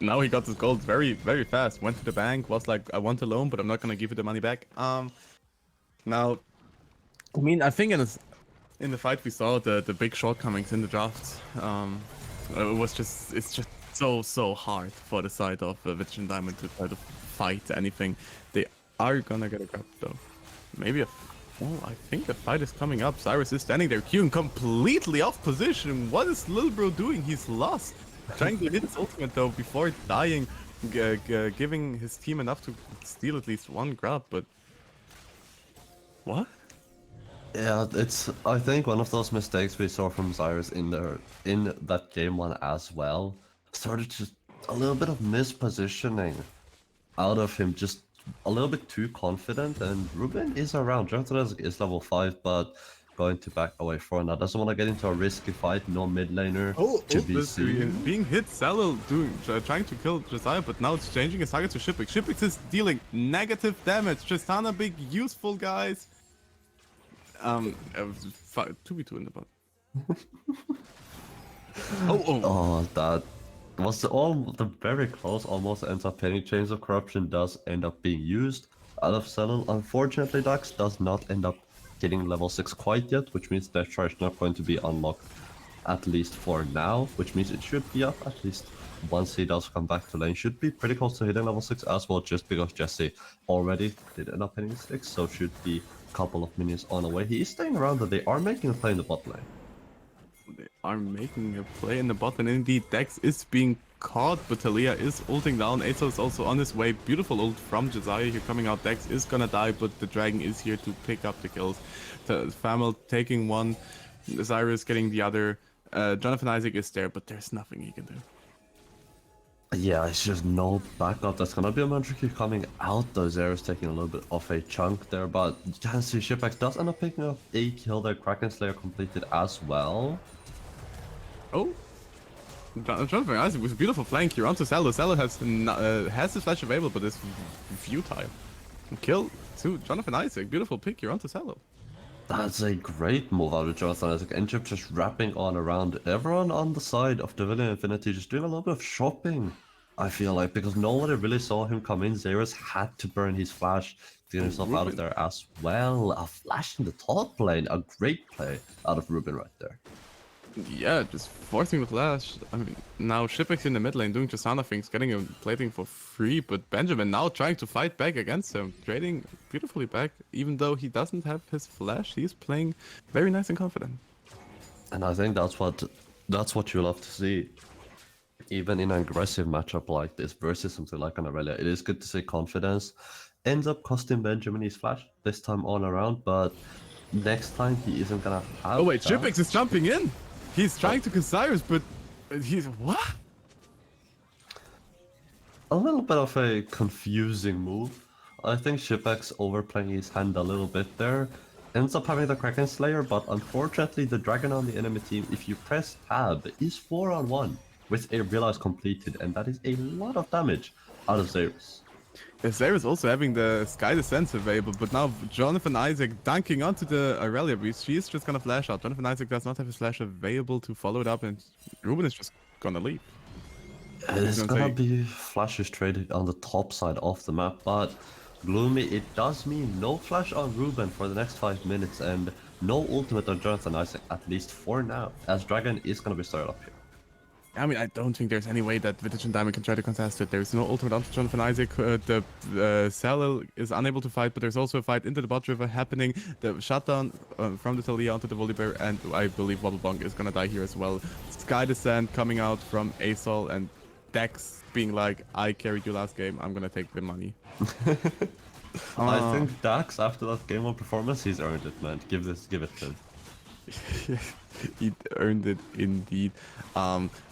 now he got his gold very, very fast. Went to the bank, was like, I want a loan, but I'm not gonna give you the money back. Now, I mean, I think in the fight we saw the big shortcomings in the drafts. It's just so hard for the side of Vitagen Diamond to try to fight anything. They are gonna get a grab though. Maybe well, I think the fight is coming up. Cyrus is standing there queuing completely off position. What is Lil Bro doing? He's lost. Trying to hit his ultimate though before dying, giving his team enough to steal at least one grab, but what? Yeah, it's I think one of those mistakes we saw from Cyrus in that game one as well. Started just a little bit of mispositioning out of him, just a little bit too confident, and Ruben is around. Jonathan is level 5, but going to back away for now. Doesn't want to get into a risky fight, no mid laner to be seen. Being hit, Celil trying to kill Josiah, but now it's changing his target to Shipix. Shipix is dealing negative damage. Tristana big useful guys. 2v2 in the bot. Oh, that was the very close, almost ends up hitting. Chains of Corruption does end up being used out of Celil. Unfortunately, Dax does not end up getting level 6 quite yet, which means Death Charge not going to be unlocked, at least for now, which means it should be up at least once he does come back to lane, should be pretty close to hitting level 6 as well, just because Jesse already did end up hitting 6, so should be a couple of minions on the way. He is staying around, and they are making a play in the bot lane. They are making a play in the bot, and indeed Dex is being caught, but Talia is ulting down. Aso is also on his way. Beautiful ult from Josiah here coming out. Dex is gonna die, but the dragon is here to pick up the kills. Famil taking one, Cyrus getting the other. Jonathan Isaac is there, but there's nothing he can do. Yeah, it's just no backup. That's gonna be a Mandrake coming out. Though Zera's taking a little bit of a chunk there, but you can see Shipex does end up picking up a kill there. Kraken Slayer completed as well. Oh, Jonathan Isaac with a beautiful flank here onto Cello. Cello has his flash available, but it's futile. Kill to Jonathan Isaac. Beautiful pick here onto Cello. That's a great move out of Jonathan Isaac. Enjib just wrapping on around everyone on the side of Divinity Infinity, just doing a little bit of shopping, I feel like, because nobody really saw him come in. Xeris had to burn his flash to get himself out of there as well. A flash in the top lane. A great play out of Ruben right there. Yeah, just forcing the flash. I mean, now Shipex in the mid lane doing Tristana things, getting a plating for free, but Benjamin now trying to fight back against him, trading beautifully back. Even though he doesn't have his flash, he's playing very nice and confident. And I think that's what you love to see. Even in an aggressive matchup like this versus something like an Aurelia, it is good to see confidence. Ends up costing Benjamin his flash this time all around, but next time he isn't gonna have. Oh wait, Shipex is jumping in! He's trying to kill Cyrus, but he's... what? A little bit of a confusing move. I think Shipex overplaying his hand a little bit there. Ends up having the Kraken Slayer, but unfortunately the Dragon on the enemy team, if you press tab, is 4-on-1 with a realize completed, and that is a lot of damage out of Xeris. Xeris also having the Sky Descent available, but now Jonathan Isaac dunking onto the Aurelia beast. She's just gonna flash out. Jonathan Isaac does not have his flash available to follow it up, and Ruben is just gonna leave. It's gonna be flashes traded on the top side of the map, but Gloomy, it does mean no flash on Ruben for the next 5 minutes, and no ultimate on Jonathan Isaac, at least for now, as Dragon is gonna be started up here. I mean, I don't think there's any way that Vitagen Diamond can try to contest it. There's no ultimate onto Jonathan Isaac. The Cell is unable to fight, but there's also a fight into the bot river happening. The shutdown from the Talia onto the Volibear, and I believe Wobblebonk is gonna die here as well. Sky Descent coming out from Asol, and Dex being like, I carried you last game, I'm gonna take the money. I think Dax, after that game 1 performance, he's earned it, man. Give it to him. He earned it indeed.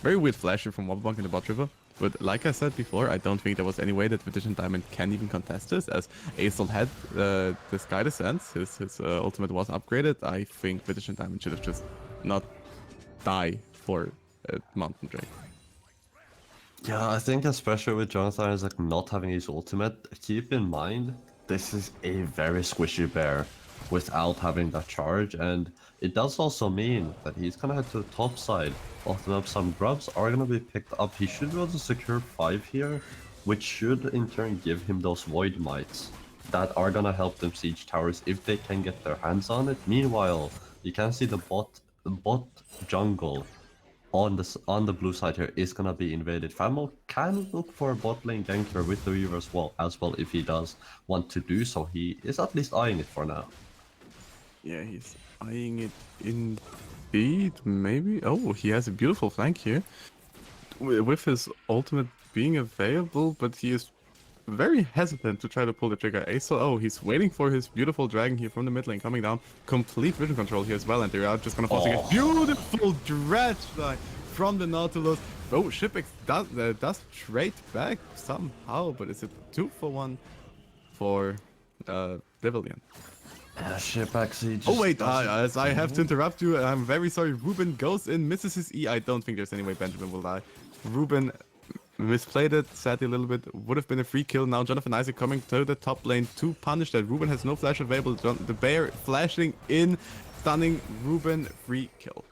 Very weird flasher from Wobblebonk in the bot river, but like I said before, I don't think there was any way that Vitagen Diamond can even contest this, as Asol had the Sky Descent. His ultimate was upgraded. I think Vitagen Diamond should have just not die for a Mountain Drake. Yeah, I think especially with Jonathan Isaac not having his ultimate, keep in mind, this is a very squishy bear without having that charge, and it does also mean that he's gonna head to the top side of the map. Some grubs are gonna be picked up. He should be able to secure 5 here, which should in turn give him those Void Mites that are gonna help them siege towers if they can get their hands on it. Meanwhile, you can see the bot jungle on the blue side here is gonna be invaded. Famil can look for a bot lane ganker with the Weaver as well if he does want to do so. He is at least eyeing it for now. Yeah, he's eyeing it indeed, maybe. Oh, he has a beautiful flank here with his ultimate being available, but he is very hesitant to try to pull the trigger. Asol, oh, he's waiting for his beautiful dragon here from the mid lane coming down. Complete vision control here as well, and they're out just gonna force a beautiful dredge line from the Nautilus. Oh, Shipex does trade back somehow, but is it 2-for-1 for Devilian? Shipex, oh wait, as I have to interrupt you, I'm very sorry. Ruben goes in, misses his E. I don't think there's any way Benjamin will die. Ruben misplayed it, sadly a little bit. Would have been a free kill. Now Jonathan Isaac coming to the top lane to punish that. Ruben has no flash available. The bear flashing in, stunning Ruben, free kill.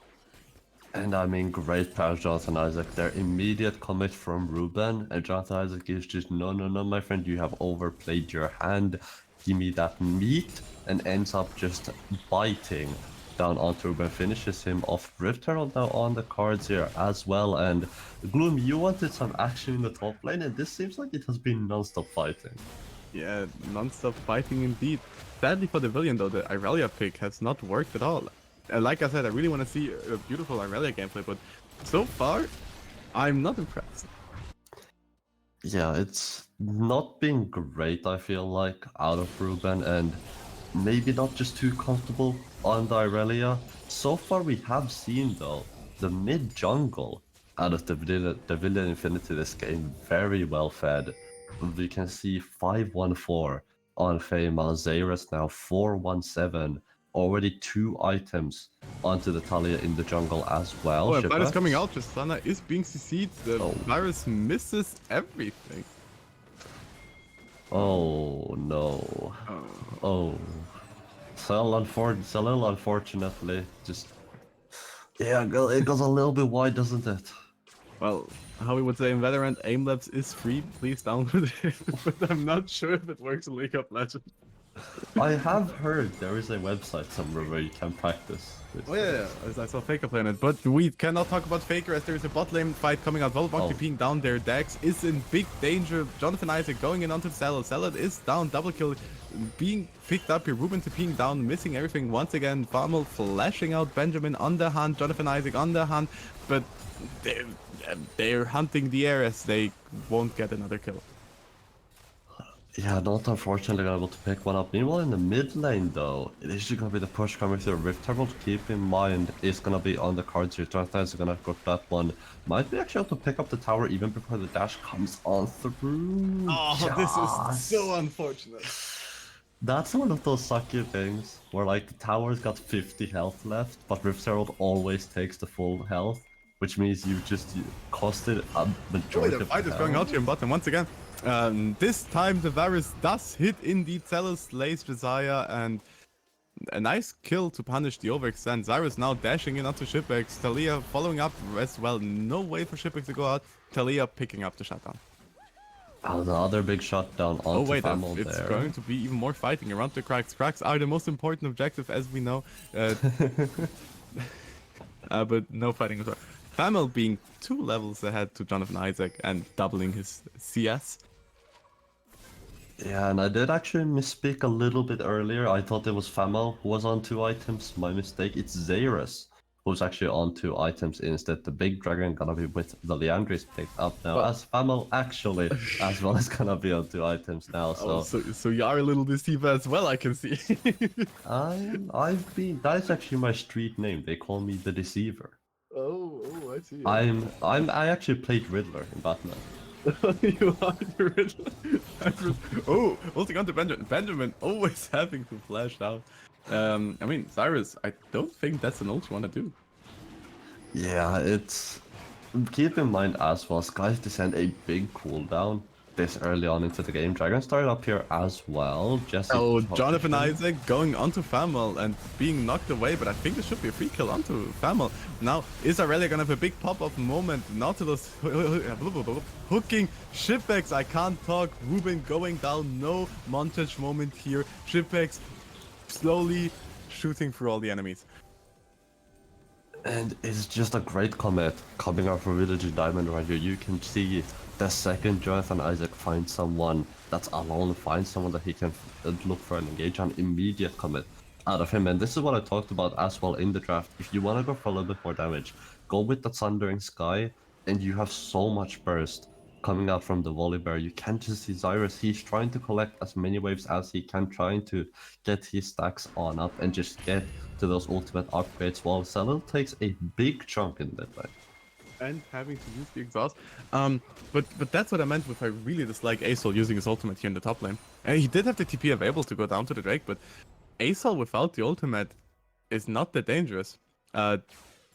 And I mean, great power, Jonathan Isaac. Their immediate commit from Ruben, and Jonathan Isaac is just, no, my friend, you have overplayed your hand. Give me that meat, and ends up just biting down onto Ruben, finishes him off. Rift Herald now on the cards here as well, and Gloom, you wanted some action in the top lane, and this seems like it has been non-stop fighting. Yeah, non-stop fighting indeed. Sadly for the Villian though, the Irelia pick has not worked at all. Like I said, I really want to see a beautiful Irelia gameplay, but so far, I'm not impressed. Yeah, it's not been great, I feel like, out of Ruben, and maybe not just too comfortable on the Irelia. So far we have seen, though, the mid-jungle out of the Villian Infinity this game very well fed. We can see 514 on Feyma, Xayras now 417, already 2 items onto the Talia in the jungle as well. Oh, and Shipwrecks. Virus coming out, Tristana is being CC'd, the Virus misses everything. Oh no. Oh. So a little unfortunately. Just yeah, it goes a little bit wide, doesn't it? Well, how we would say in Valorant, aim labs is free, please download it, but I'm not sure if it works in League of Legends. I have heard there is a website somewhere where you can practice this. Oh yeah, I saw Faker playing it, but we cannot talk about Faker as there is a bot lane fight coming out. Volbok TPing down there, Dax is in big danger. Jonathan Isaac going in onto Salad. Salad is down, double kill, being picked up here. Ruben TPing down, missing everything once again. Farmel flashing out Benjamin on the hunt, Jonathan Isaac on the hunt, but they're hunting the air as they won't get another kill. Yeah, not unfortunately able to pick one up. Meanwhile, in the mid lane, though, it is going to be the push coming through. Rift Herald, keep in mind, is going to be on the cards here. Jonathan is going to grab that one. Might be actually able to pick up the tower even before the dash comes on through. Oh, this is so unfortunate. That's one of those sucky things where, like, the tower's got 50 health left, but Rift Herald always takes the full health, which means you costed a majority the fight is going out here in bottom once again. This time the Varus does hit indeed. Celis slays Josiah, and a nice kill to punish the overextend. Cyrus now dashing in onto Shipwrecks. Talia following up as well. No way for Shipwrecks to go out. Talia picking up the shutdown. Another big shutdown onto oh wait, Famel it's there. going to be even more fighting around the cracks. Cracks are the most important objective, as we know. But no fighting as well. Famel being 2 levels ahead to Jonathan Isaac and doubling his CS. Yeah, and I did actually misspeak a little bit earlier. I thought it was Famel who was on 2 items. My mistake. It's Xayras who's actually on 2 items instead. The big dragon gonna be with the Leandris picked up now, as Famel actually as well is gonna be on 2 items now. So you are a little deceiver as well, I can see. That is actually my street name. They call me the Deceiver. Oh, I see. I actually played Riddler in Batman. You are the Riddler. Oh, holding on to Benjamin. Benjamin always having to flash out. I mean, Cyrus, I don't think that's an ult you want to do. Yeah, it's... Keep in mind as well, Skies descend a big cooldown this early on into the game. Dragon started up here as well. Jesse Jonathan Isaac going onto Famel and being knocked away, but I think this should be a free kill onto Famel. Now, is Aurelia gonna have a big pop-off moment? Nautilus hooking Shipwrecks. I can't talk. Ruben going down. No montage moment here. Shipwrecks slowly shooting through all the enemies. And it's just a great comment coming out from Village Diamond right here. You can see the second Jonathan Isaac finds someone that's alone, finds someone that he can look for and engage on, immediate commit out of him. And this is what I talked about as well in the draft. If you want to go for a little bit more damage, go with the Thundering Sky, and you have so much burst coming out from the Volibear. You can just see Xayras. He's trying to collect as many waves as he can, trying to get his stacks on up and just get to those ultimate upgrades, while Salil takes a big chunk in that lane. And having to use the exhaust. But that's what I meant with I really dislike Asol using his ultimate here in the top lane. And he did have the TP available to go down to the Drake, but Asol without the ultimate is not that dangerous.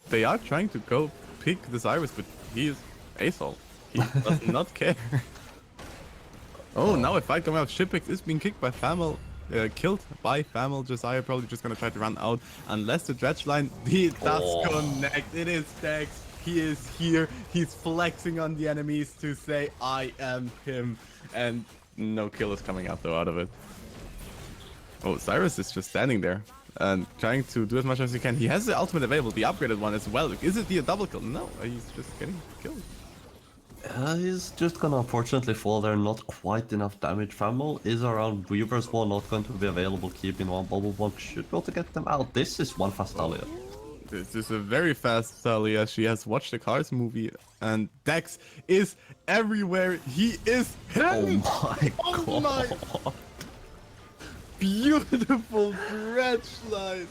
They are trying to go pick the Cyrus, but he is Asol. He does not care. Oh, now a fight coming out. Shipwrecks is being kicked by Famel. Killed by Famel. Josiah probably just gonna try to run out unless the dredge line does connect. It is Dex. He is here. He's flexing on the enemies to say, I am him. And no kill is coming out though out of it. Oh, Cyrus is just standing there. and trying to do as much as he can. He has the ultimate available, the upgraded one as well. Is it the double kill? No, he's just getting killed. He's just gonna unfortunately fall there, not quite enough damage. Famo is around, Weaver's wall not going to be available, keeping one. Bubble Bomb should be able to get them out. This is one fast Talia. This is a very fast Talia. She has watched the Cars movie, and Dex is everywhere. He is him! Oh my god. My beautiful French slice.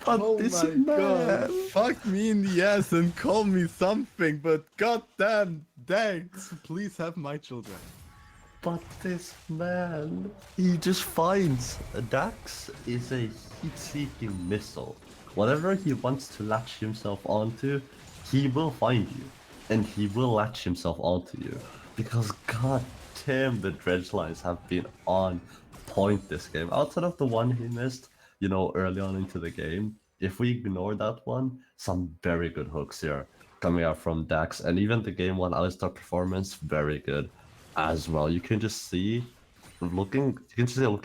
But Oh this my man. god. Fuck me in the ass and call me something, but goddamn, Dex, please have my children. But this man, he just finds Dax is a heat-seeking missile. Whatever he wants to latch himself onto, he will find you, and he will latch himself onto you. Because god damn, the dredge lines have been on point this game. Outside of the one he missed, you know, early on into the game, if we ignore that one, some very good hooks here coming out from Dax, and even the game one Alistar performance, very good as well. You can just see looking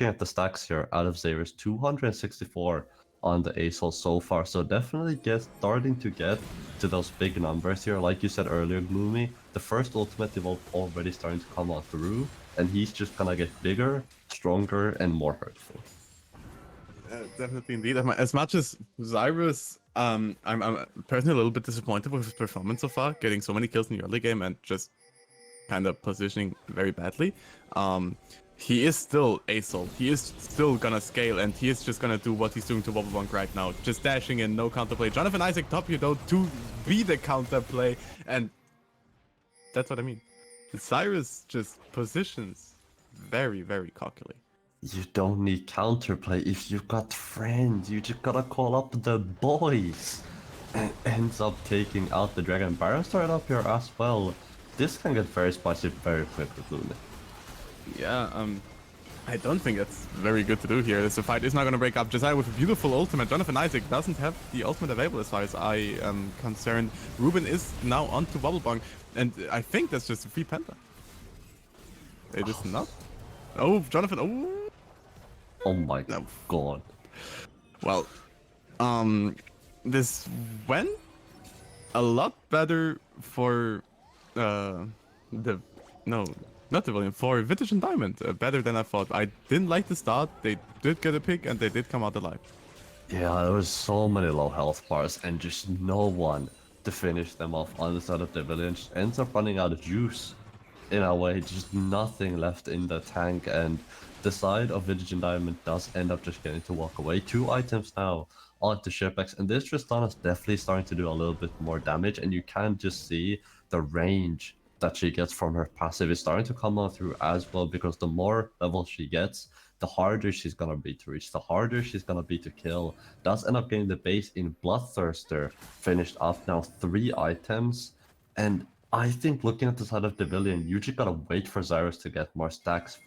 at the stacks here out of Xayah's 264 on the ASOL so far. So definitely starting to get to those big numbers here. Like you said earlier, Gloomy, the first ultimate evolve already starting to come out through, and he's just gonna get bigger, stronger, and more hurtful. Definitely indeed. As much as Cyrus, I'm personally a little bit disappointed with his performance so far, getting so many kills in the early game and just kind of positioning very badly. He is still ASOL. He is still gonna scale, and he is just gonna do what he's doing to Wobblebonk right now. Just dashing in, no counterplay. Jonathan Isaac top you though to be the counterplay, and that's what I mean. Cyrus just positions very, very cockily. You don't need counterplay if you've got friends. You just gotta call up the boys. And ends up taking out the Dragon Baron started up here as well. This can get very spicy very quick with Luna. Yeah, I don't think that's very good to do here. The fight is not going to break up. Josiah with a beautiful ultimate. Jonathan Isaac doesn't have the ultimate available as far as I am concerned. Ruben is now onto Wobblebonk, and I think that's just a free penta. It is not. Oh, Jonathan. Oh. Oh my god. Well, this went a lot better for not the William, for Vitagen Diamond. Better than I thought. I didn't like the start. They did get a pick and they did come out alive. Yeah, there was so many low health bars and just no one to finish them off on the side of the village. Ends up running out of juice in a way, just nothing left in the tank, and the side of Vitagen Diamond does end up just getting to walk away. 2 items now onto Shipex, and this Tristana's definitely starting to do a little bit more damage, and you can just see the range that she gets from her passive is starting to come on through as well, because the more level she gets, the harder she's gonna be to reach, the harder she's gonna be to kill. Does end up getting the base in Bloodthirster finished off now, 3 items, and I think looking at the side of the villain, you just gotta wait for Cyrus to get more stacks,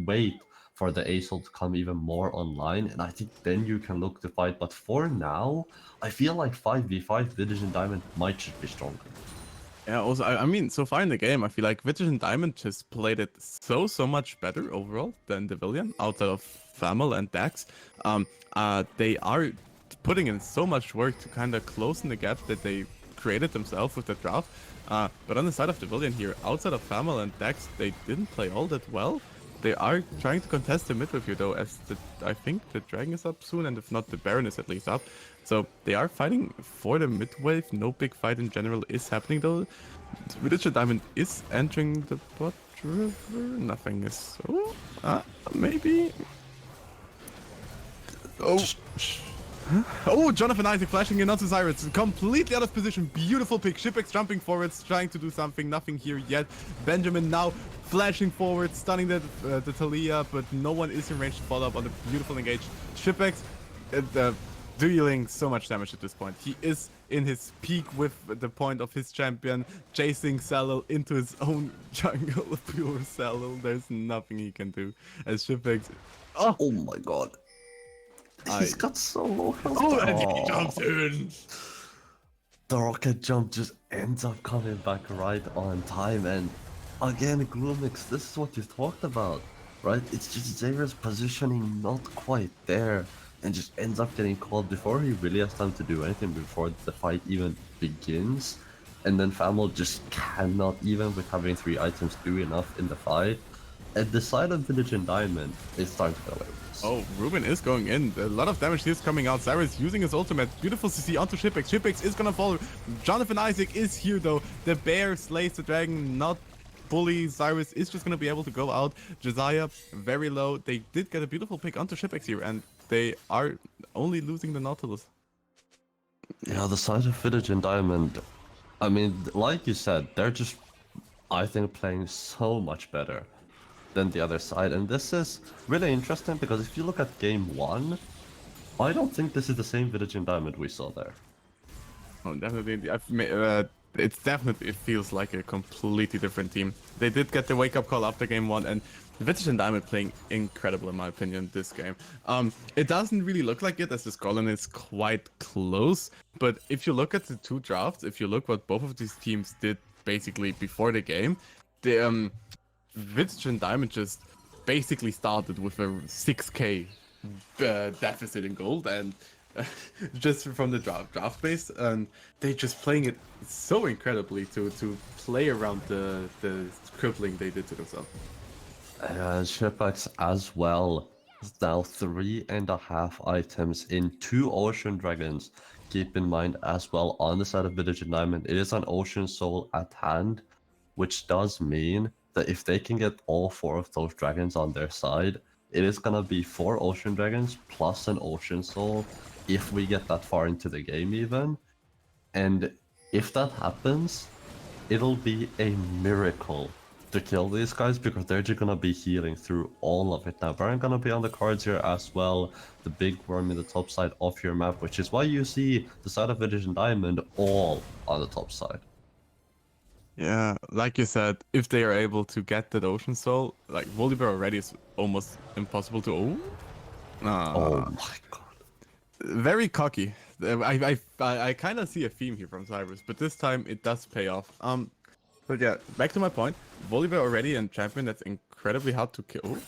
wait for the ASOL to come even more online, and I think then you can look to fight. But for now, I feel like 5v5 Vitagen Diamond might just be stronger. Yeah, also, I mean, so far in the game, I feel like Vitagen Diamond just played it so much better overall than the villain, outside of Famil and Dax. They are putting in so much work to kind of close in the gap that they created themselves with the draft. But on the side of the villain here, outside of Famil and Dax, they didn't play all that well. They are trying to contest the mid with you though, as I think the Dragon is up soon, and if not, the Baron is at least up. So they are fighting for the mid wave. No big fight in general is happening though. Vitagen Diamond is entering the bot river. Nothing is. Oh, maybe. Oh. Oh, Jonathan Isaac flashing in onto Cyrus. Completely out of position. Beautiful pick. Shipex jumping forwards, trying to do something. Nothing here yet. Benjamin now flashing forward, stunning the Talia, but no one is in range to follow up on the beautiful engage. Shipex dealing so much damage at this point. He is in his peak with the point of his champion, chasing Salil into his own jungle of pure Salil. There's nothing he can do as Shipex. Oh my god. He's got so low health. Oh, and he jumps in. The rocket jump just ends up coming back right on time, and again, Gloomix, this is what you talked about, right? It's just Xayah's positioning not quite there and just ends up getting called before he really has time to do anything, before the fight even begins. And then Famel just cannot, even with having 3 items, do enough in the fight. At the side of Village and Diamond, it's starting to get away with this. Oh, Ruben is going in. A lot of damage is coming out. Cyrus using his ultimate. Beautiful CC onto Shipex. Shipex is gonna fall. Jonathan Isaac is here though. The bear slays the dragon. Not fully. Cyrus is just gonna be able to go out. Josiah very low. They did get a beautiful pick onto Shipex here, and they are only losing the Nautilus. Yeah, the side of Village and Diamond, I mean, like you said, they're just, I think, playing so much better than the other side. And this is really interesting because if you look at game 1, I don't think this is the same Village and Diamond we saw there. Oh, definitely. It's definitely, it feels like a completely different team. They did get the wake-up call after game 1, and Vitagen and Diamond playing incredible in my opinion this game. It doesn't really look like it as the scoreline is quite close, but if you look at the 2 drafts, if you look what both of these teams did basically before the game, the Vitagen Diamond just basically started with a 6k deficit in gold, and just from the draft base, and they just playing it so incredibly to play around the crippling they did to themselves. Shipex as well. Now 3.5 items in 2 Ocean Dragons. Keep in mind as well, on the side of Village and Diamond, it is an Ocean Soul at hand, which does mean that if they can get all 4 of those dragons on their side, it is gonna be 4 Ocean Dragons plus an Ocean Soul if we get that far into the game even. And if that happens, it'll be a miracle to kill these guys because they're just gonna be healing through all of it. Now Baron gonna be on the cards here as well, the big worm in the top side of your map, which is why you see the side of Village and Diamond all on the top side. Yeah, like you said, if they are able to get that Ocean Soul, like Volibear already is almost impossible to. Oh my god! Very cocky. I kind of see a theme here from Cyrus, but this time it does pay off. But yeah, back to my point. Volibear already and champion. That's incredibly hard to kill. Oh,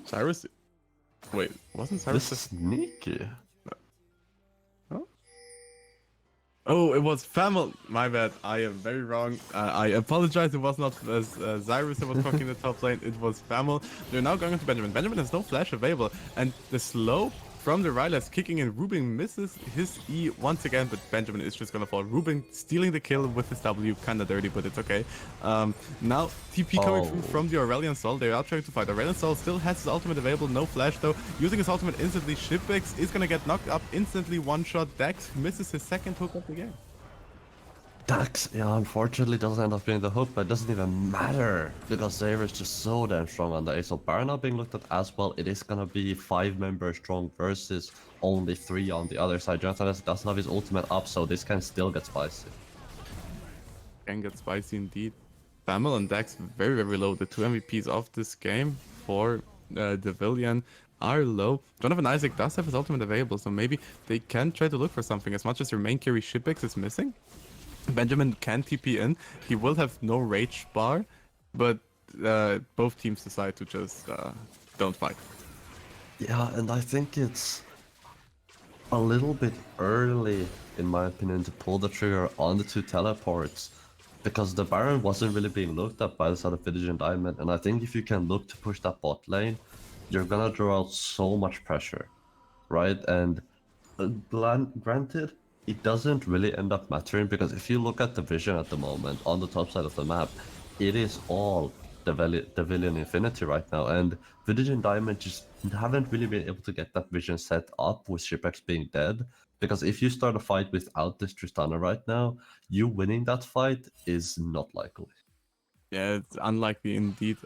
Cyrus. Wait, wasn't Cyrus This is sneaky? Oh, it was Famil. My bad. I am very wrong. I apologize. It was not Cyrus that was talking in the top lane. It was Famil. They're now going into Benjamin. Benjamin has no flash available. And the slow from the Rylas kicking in. Ruben misses his E once again, but Benjamin is just going to fall. Ruben stealing the kill with his W. Kind of dirty, but it's okay. Now, TP coming through from the Aurelion Sol. They are trying to fight. Aurelion Sol still has his ultimate available. No flash, though. Using his ultimate instantly. Shipex is going to get knocked up instantly. One shot. Dax misses his second hook of the game. Dax, yeah, unfortunately doesn't end up being the hook, but it doesn't even matter because Xavier is just so damn strong on the A. So Baron now being looked at as well. It is gonna be 5 members strong versus only 3 on the other side. Jonathan doesn't have his ultimate up, so this can still get spicy. Can get spicy indeed. Famil and Dax very, very low. The 2 MVPs of this game for the Villian are low. Jonathan Isaac does have his ultimate available, so maybe they can try to look for something. As much as their main carry Shipex is missing, Benjamin can TP in. He will have no rage bar, but both teams decide to just don't fight. Yeah, and I think it's a little bit early, in my opinion, to pull the trigger on the 2 teleports because the Baron wasn't really being looked at by the side of Village and Diamond. And I think if you can look to push that bot lane, you're gonna draw out so much pressure, right? And granted, it doesn't really end up mattering because if you look at the vision at the moment on the top side of the map, it is all the Villian Infinity right now, and Village and Diamond just haven't really been able to get that vision set up with Shipex being dead, because if you start a fight without this Tristana right now, you winning that fight is not likely. Yeah, it's unlikely indeed.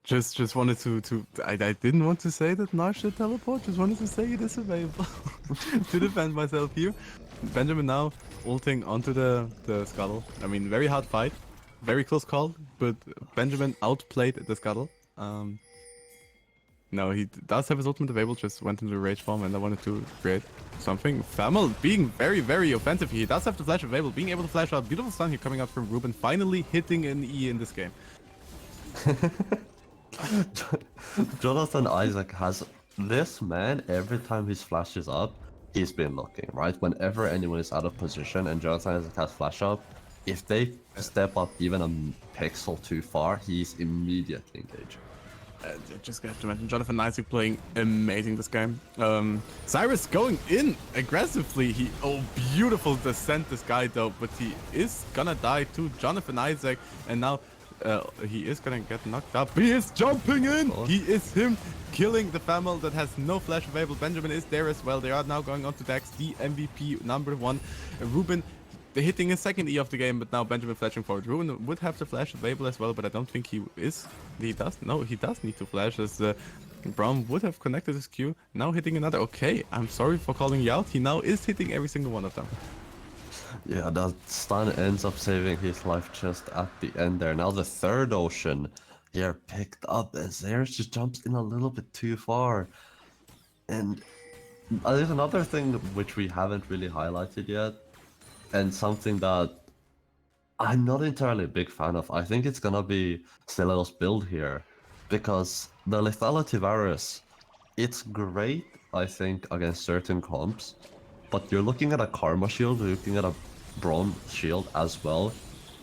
Just wanted to I didn't want to say that Nash should teleport, just wanted to say it is available to defend myself here. Benjamin now ulting onto the Scuttle. I mean, very hard fight, very close call, but Benjamin outplayed the Scuttle. No, he does have his ultimate available, just went into rage form, and I wanted to create something. Famil being very, very offensive. He does have the flash available, being able to flash out. Beautiful stun here coming out from Ruben, finally hitting an E in this game. Jonathan Isaac has This man, every time his flashes up, he's been looking, right? Whenever anyone is out of position and Jonathan has flash up, if they step up even a pixel too far, he's immediately engaged. Just have to mention Jonathan Isaac playing amazing this game. Cyrus going in aggressively. Beautiful descent this guy though, but he is gonna die to Jonathan Isaac, and now he is gonna get knocked up. He is jumping in. He is him killing the Famil that has no flash available. Benjamin is there as well. They are now going on to Dax, the MVP #1. Ruben. They're hitting his second E of the game, but now Benjamin flashing forward. Ruben would have the flash available as well, but I don't think he is. He does. No, he does need to flash, as Brown would have connected his Q. Now hitting another. Okay, I'm sorry for calling you out. He now is hitting every single one of them. Yeah, that stun ends up saving his life just at the end there. Now the third ocean here picked up as Zeres just jumps in a little bit too far. And there's another thing which we haven't really highlighted yet. And something that I'm not entirely a big fan of. I think it's gonna be Stiletto's build here. Because the lethality virus, it's great, I think, against certain comps. But you're looking at a Karma shield, you're looking at a Braum shield as well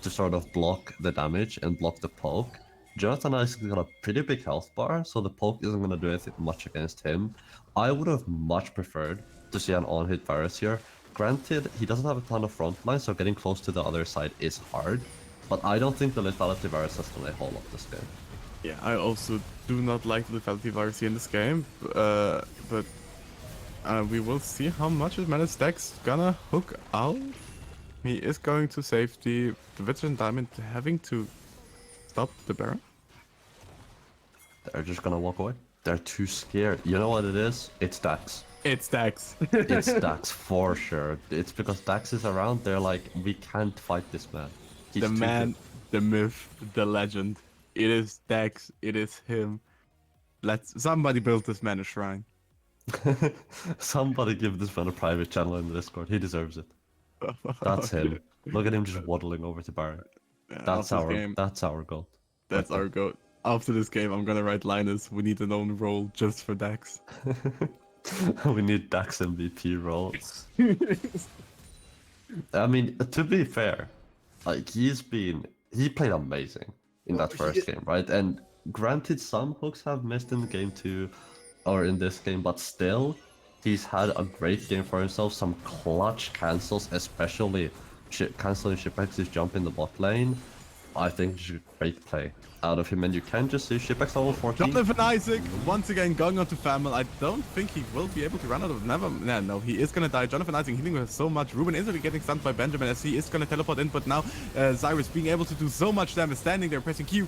to sort of block the damage and block the poke. Jonathan Isaac got a pretty big health bar, so the poke isn't gonna do anything much against him. I would have much preferred to see an on-hit virus here. Granted, he doesn't have a ton of frontline, so getting close to the other side is hard. But I don't think the lethality virus has to lay hold of this game. Yeah, I also do not like the lethality virus here in this game, but we will see how much his mana stack's gonna hook out. He is going to safety. The Vitagen Diamond having to stop the Baron. They're just gonna walk away. They're too scared. You know what it is? It's Dax. It's Dax. It's Dax for sure. It's because Dax is around. They're like, we can't fight this man. He's the man, good. the myth, the legend. It is Dax. It is him. Somebody build this man a shrine. Somebody give this man a private channel in the Discord. He deserves it. That's him. Look at him just waddling over to Baron. That's our goal. That's our goal. After this game, I'm gonna write Linus. We need an own role just for Dax. We need Dax MVP roles. I mean, to be fair, like he played amazing in that first game, right? And granted, some hooks have missed in the game too, or in this game, but still, he's had a great game for himself. Some clutch cancels, especially canceling Shipex's jump in the bot lane. I think it's a great play out of him, and you can just see Shipex level 14. Jonathan Isaac once again going on to Famil. I don't think he will be able to run out of no, he is gonna die. Jonathan Isaac healing with so much. Ruben instantly getting stunned by Benjamin as he is gonna teleport in, but now Cyrus being able to do so much damage, standing there pressing Q.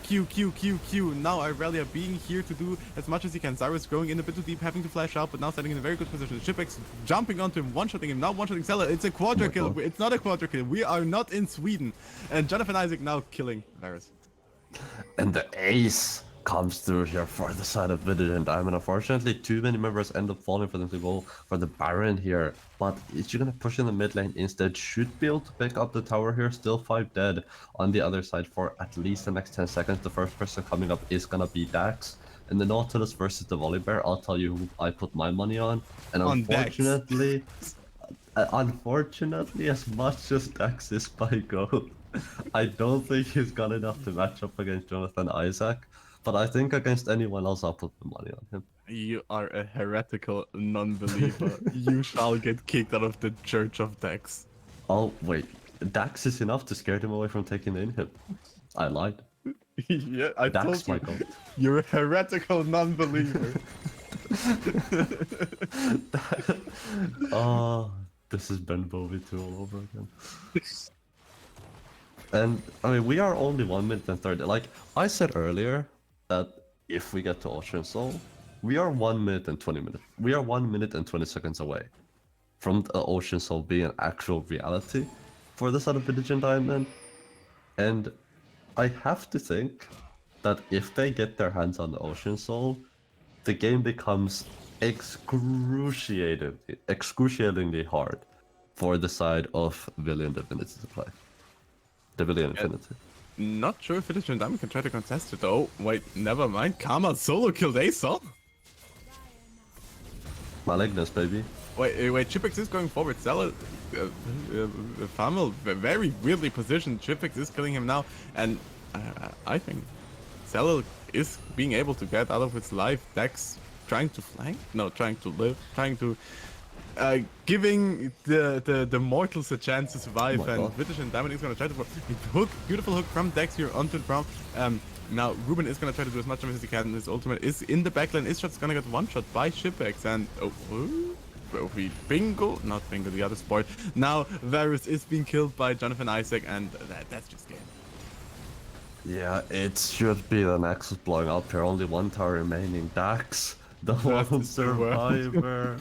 Now Irelia being here to do as much as he can. Cyrus going in a bit too deep, having to flash out, but now standing in a very good position. Shipex jumping onto him, one-shotting him, now one-shotting Seller. It's a quadra kill. It's not a quadra kill. We are not in Sweden. And Jonathan Isaac now killing Varus. And the ace comes through here for the side of Vitagen Diamond. Unfortunately, too many members end up falling for them to go for the Baron here. But is she gonna push in the mid lane instead? Should be able to pick up the tower here. Still 5 dead on the other side for at least the next 10 seconds. The first person coming up is gonna be Dax. And the Nautilus versus the Volibear, I'll tell you who I put my money on. And unfortunately, as much as Dax is by gold, I don't think he's got enough to match up against Jonathan Isaac, but I think against anyone else, I'll put the money on him. You are a heretical non-believer. You shall get kicked out of the Church of Dax. Oh, wait. Dax is enough to scare him away from taking the inhib. I lied. Yeah, I Dax told you. my god. You're a heretical non-believer. Oh, this is Ben Bovey 2 all over again. And, I mean, we are only 1 minute and 30. Like, I said earlier that if we get to Ocean Soul, we are 1 minute and 20 minutes. We are 1 minute and 20 seconds away from the Ocean Soul being an actual reality for the side of Vitagen Diamond. And I have to think that if they get their hands on the Ocean Soul, the game becomes excruciatingly hard for the side of Villian Divinity to play. The Villian Infinity. Not sure if Vitagen Diamond can try to contest it though. Wait, never mind. Karma solo killed Aesol. Malignus, baby. Wait, Chipix is going forward. Zella, Famil, very weirdly positioned. Chipix is killing him now, and I think Zella is being able to get out of its life. Dex trying to flank? No, trying to live, trying to giving the mortals a chance to survive, Oh my and God. Vitagen Diamond is gonna try to hook, beautiful hook from Dex here onto the ground. Now Ruben is gonna try to do as much damage as he can. His ultimate is in the backline. Is just gonna get one shot by Shipex, and bingo, not bingo, the other sport. Now Varus is being killed by Jonathan Isaac, and that's just game. Yeah, it should be the Nexus blowing up here. Only one tower remaining. Dax, the That's one the survivor,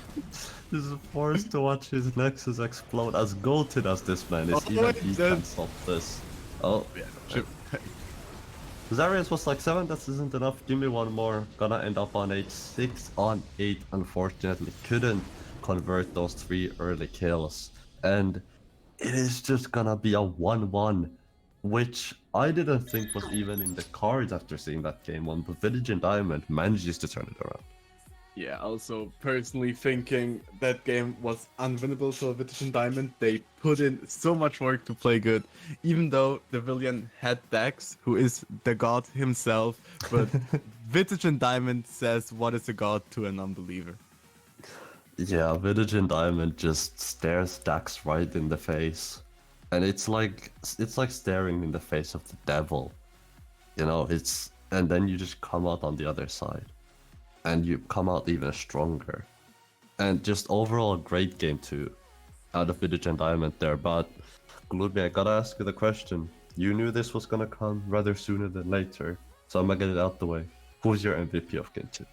is forced to watch his Nexus explode. As goated as this man is, even wait, he can't stop this. Oh, Yeah, Chip. Zarius was like 7, that isn't enough. Give me one more. Gonna end up on 8. 6 on 8, unfortunately. Couldn't convert those 3 early kills. And it is just gonna be a 1-1, which I didn't think was even in the cards after seeing that game one, but Vitagen Diamond manages to turn it around. Yeah, also personally thinking that game was unwinnable for Vitagen Diamond. They put in so much work to play good, even though the villain had Dax, who is the god himself. But Vitagen Diamond says, "What is a god to a non-believer?" Yeah, Vitagen Diamond just stares Dax right in the face. And it's like staring in the face of the devil. You know, and then you just come out on the other side. And you come out even stronger. And just overall great game too, out of Vitagen Diamond there. But Gloomy, I gotta ask you the question. You knew this was gonna come rather sooner than later, so I'm gonna get it out the way. Who's your MVP of game 2?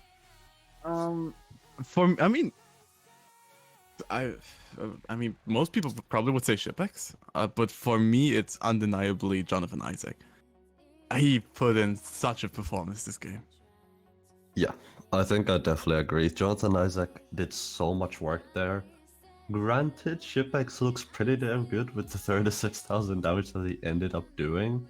I mean, most people probably would say Shipex, but for me, it's undeniably Jonathan Isaac. He put in such a performance this game. Yeah, I think I definitely agree. Jonathan Isaac did so much work there. Granted, Shipex looks pretty damn good with the 36,000 damage that he ended up doing.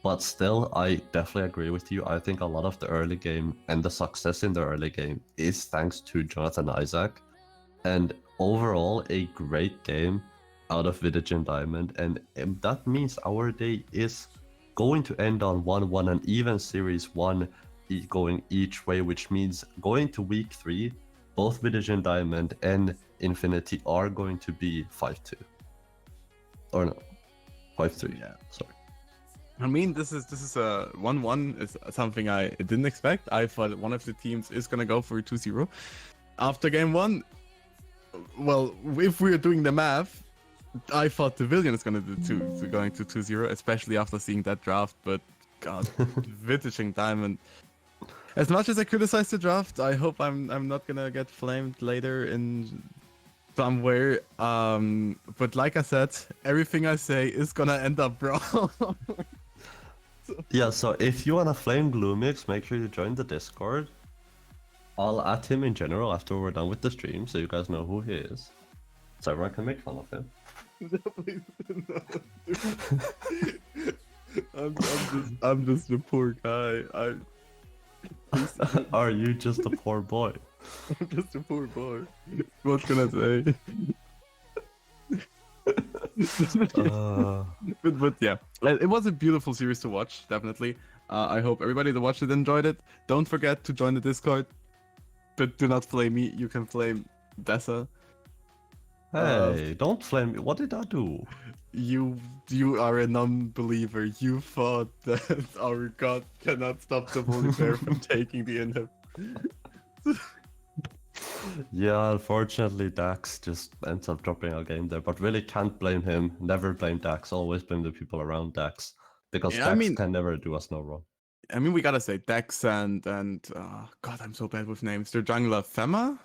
But still, I definitely agree with you. I think a lot of the early game and the success in the early game is thanks to Jonathan Isaac. And overall, a great game out of Vitagen Diamond. And that means our day is going to end on 1-1, an even series 1 going each way, which means going to week 3, both Vitagen Diamond and Infinity are going to be 5-2. Or no, 5-3. Yeah. Sorry. I mean, this is a 1-1 is something I didn't expect. I thought one of the teams is gonna go for a 2-0 after game 1. Well, if we're doing the math, I thought the villain is gonna do going to 2-0, especially after seeing that draft. But God, Vitagen Diamond. As much as I criticize the draft, I hope I'm not gonna get flamed later in somewhere. But like I said, everything I say is gonna end up wrong. Yeah, so if you wanna flame Gloomix, make sure you join the Discord. I'll add him in general after we're done with the stream, so you guys know who he is. So everyone can make fun of him. I'm just a poor guy. Are you just a poor boy? I'm just a poor boy. What can I say? But yeah, it was a beautiful series to watch, definitely. I hope everybody that watched it enjoyed it. Don't forget to join the Discord, but do not flame me. You can flame Dessa. Hey, don't flame me. What did I do? You are a non-believer. You thought that our god cannot stop the Holy Bear from taking the inhib. Yeah, unfortunately, Dax just ends up dropping a game there, but really can't blame him. Never blame Dax. Always blame the people around Dax, because Yeah, Dax can never do us no wrong. I mean, we gotta say Dex and God, I'm so bad with names. Their jungler Fema.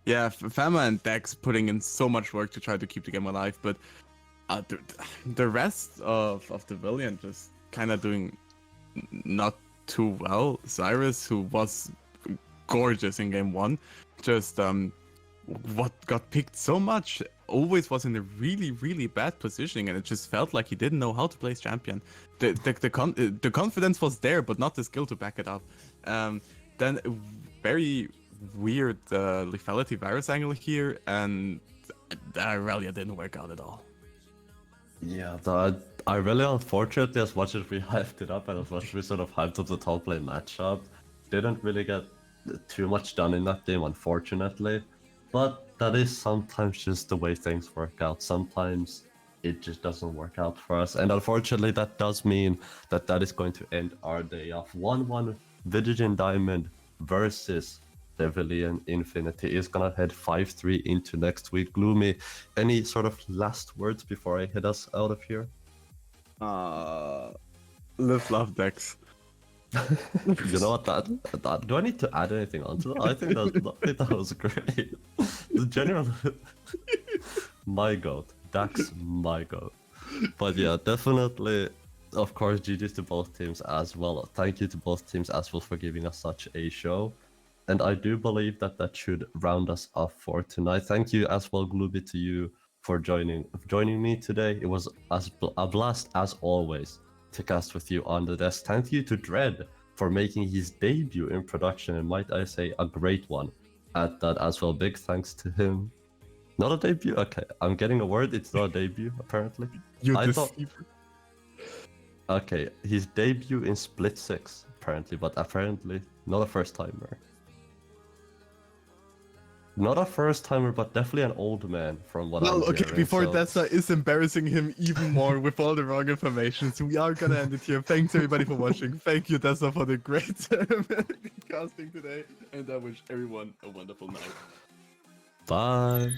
Yeah, Fema and Dex putting in so much work to try to keep the game alive, but the rest of the Valiant just kind of doing not too well. Cyrus, who was gorgeous in game 1, just what got picked so much, always was in a really, really bad positioning, and it just felt like he didn't know how to play as champion. The confidence was there, but not the skill to back it up. Then very weird lethality virus angle here, and Irelia didn't work out at all. Yeah, I really unfortunately, as much as we hyped it up and as much as we sort of hyped up the top lane matchup, didn't really get too much done in that game, unfortunately. But that is sometimes just the way things work out. Sometimes it just doesn't work out for us. And unfortunately, that does mean that that is going to end our day off. 1-1 Vitagen Diamond versus Devilian Infinity is gonna head 5-3 into next week. Gloomy, any sort of last words before I head us out of here? Live love Dex. You know what? That do I need to add anything onto that? I think that was great. General, my goat, Dax, my goat. But yeah, definitely. Of course, GG's to both teams as well. Thank you to both teams as well for giving us such a show. And I do believe that that should round us off for tonight. Thank you as well, Glooby, to you for joining me today. It was a blast as always to cast with you on the desk. Thank you to Dread for making his debut in production, and might I say a great one at that as well. Big thanks to him. Not a debut? Okay, I'm getting a word. It's not a debut, apparently. You deceiver. Okay, his debut in Split 6, apparently, but apparently not a first timer. Not a first timer, but definitely an old man from what I'm okay, hearing. before So... Dessa is embarrassing him even more with all the wrong information, so we are gonna end it here. Thanks everybody for watching. Thank you, Dessa, for the great casting today, and I wish everyone a wonderful night. Bye.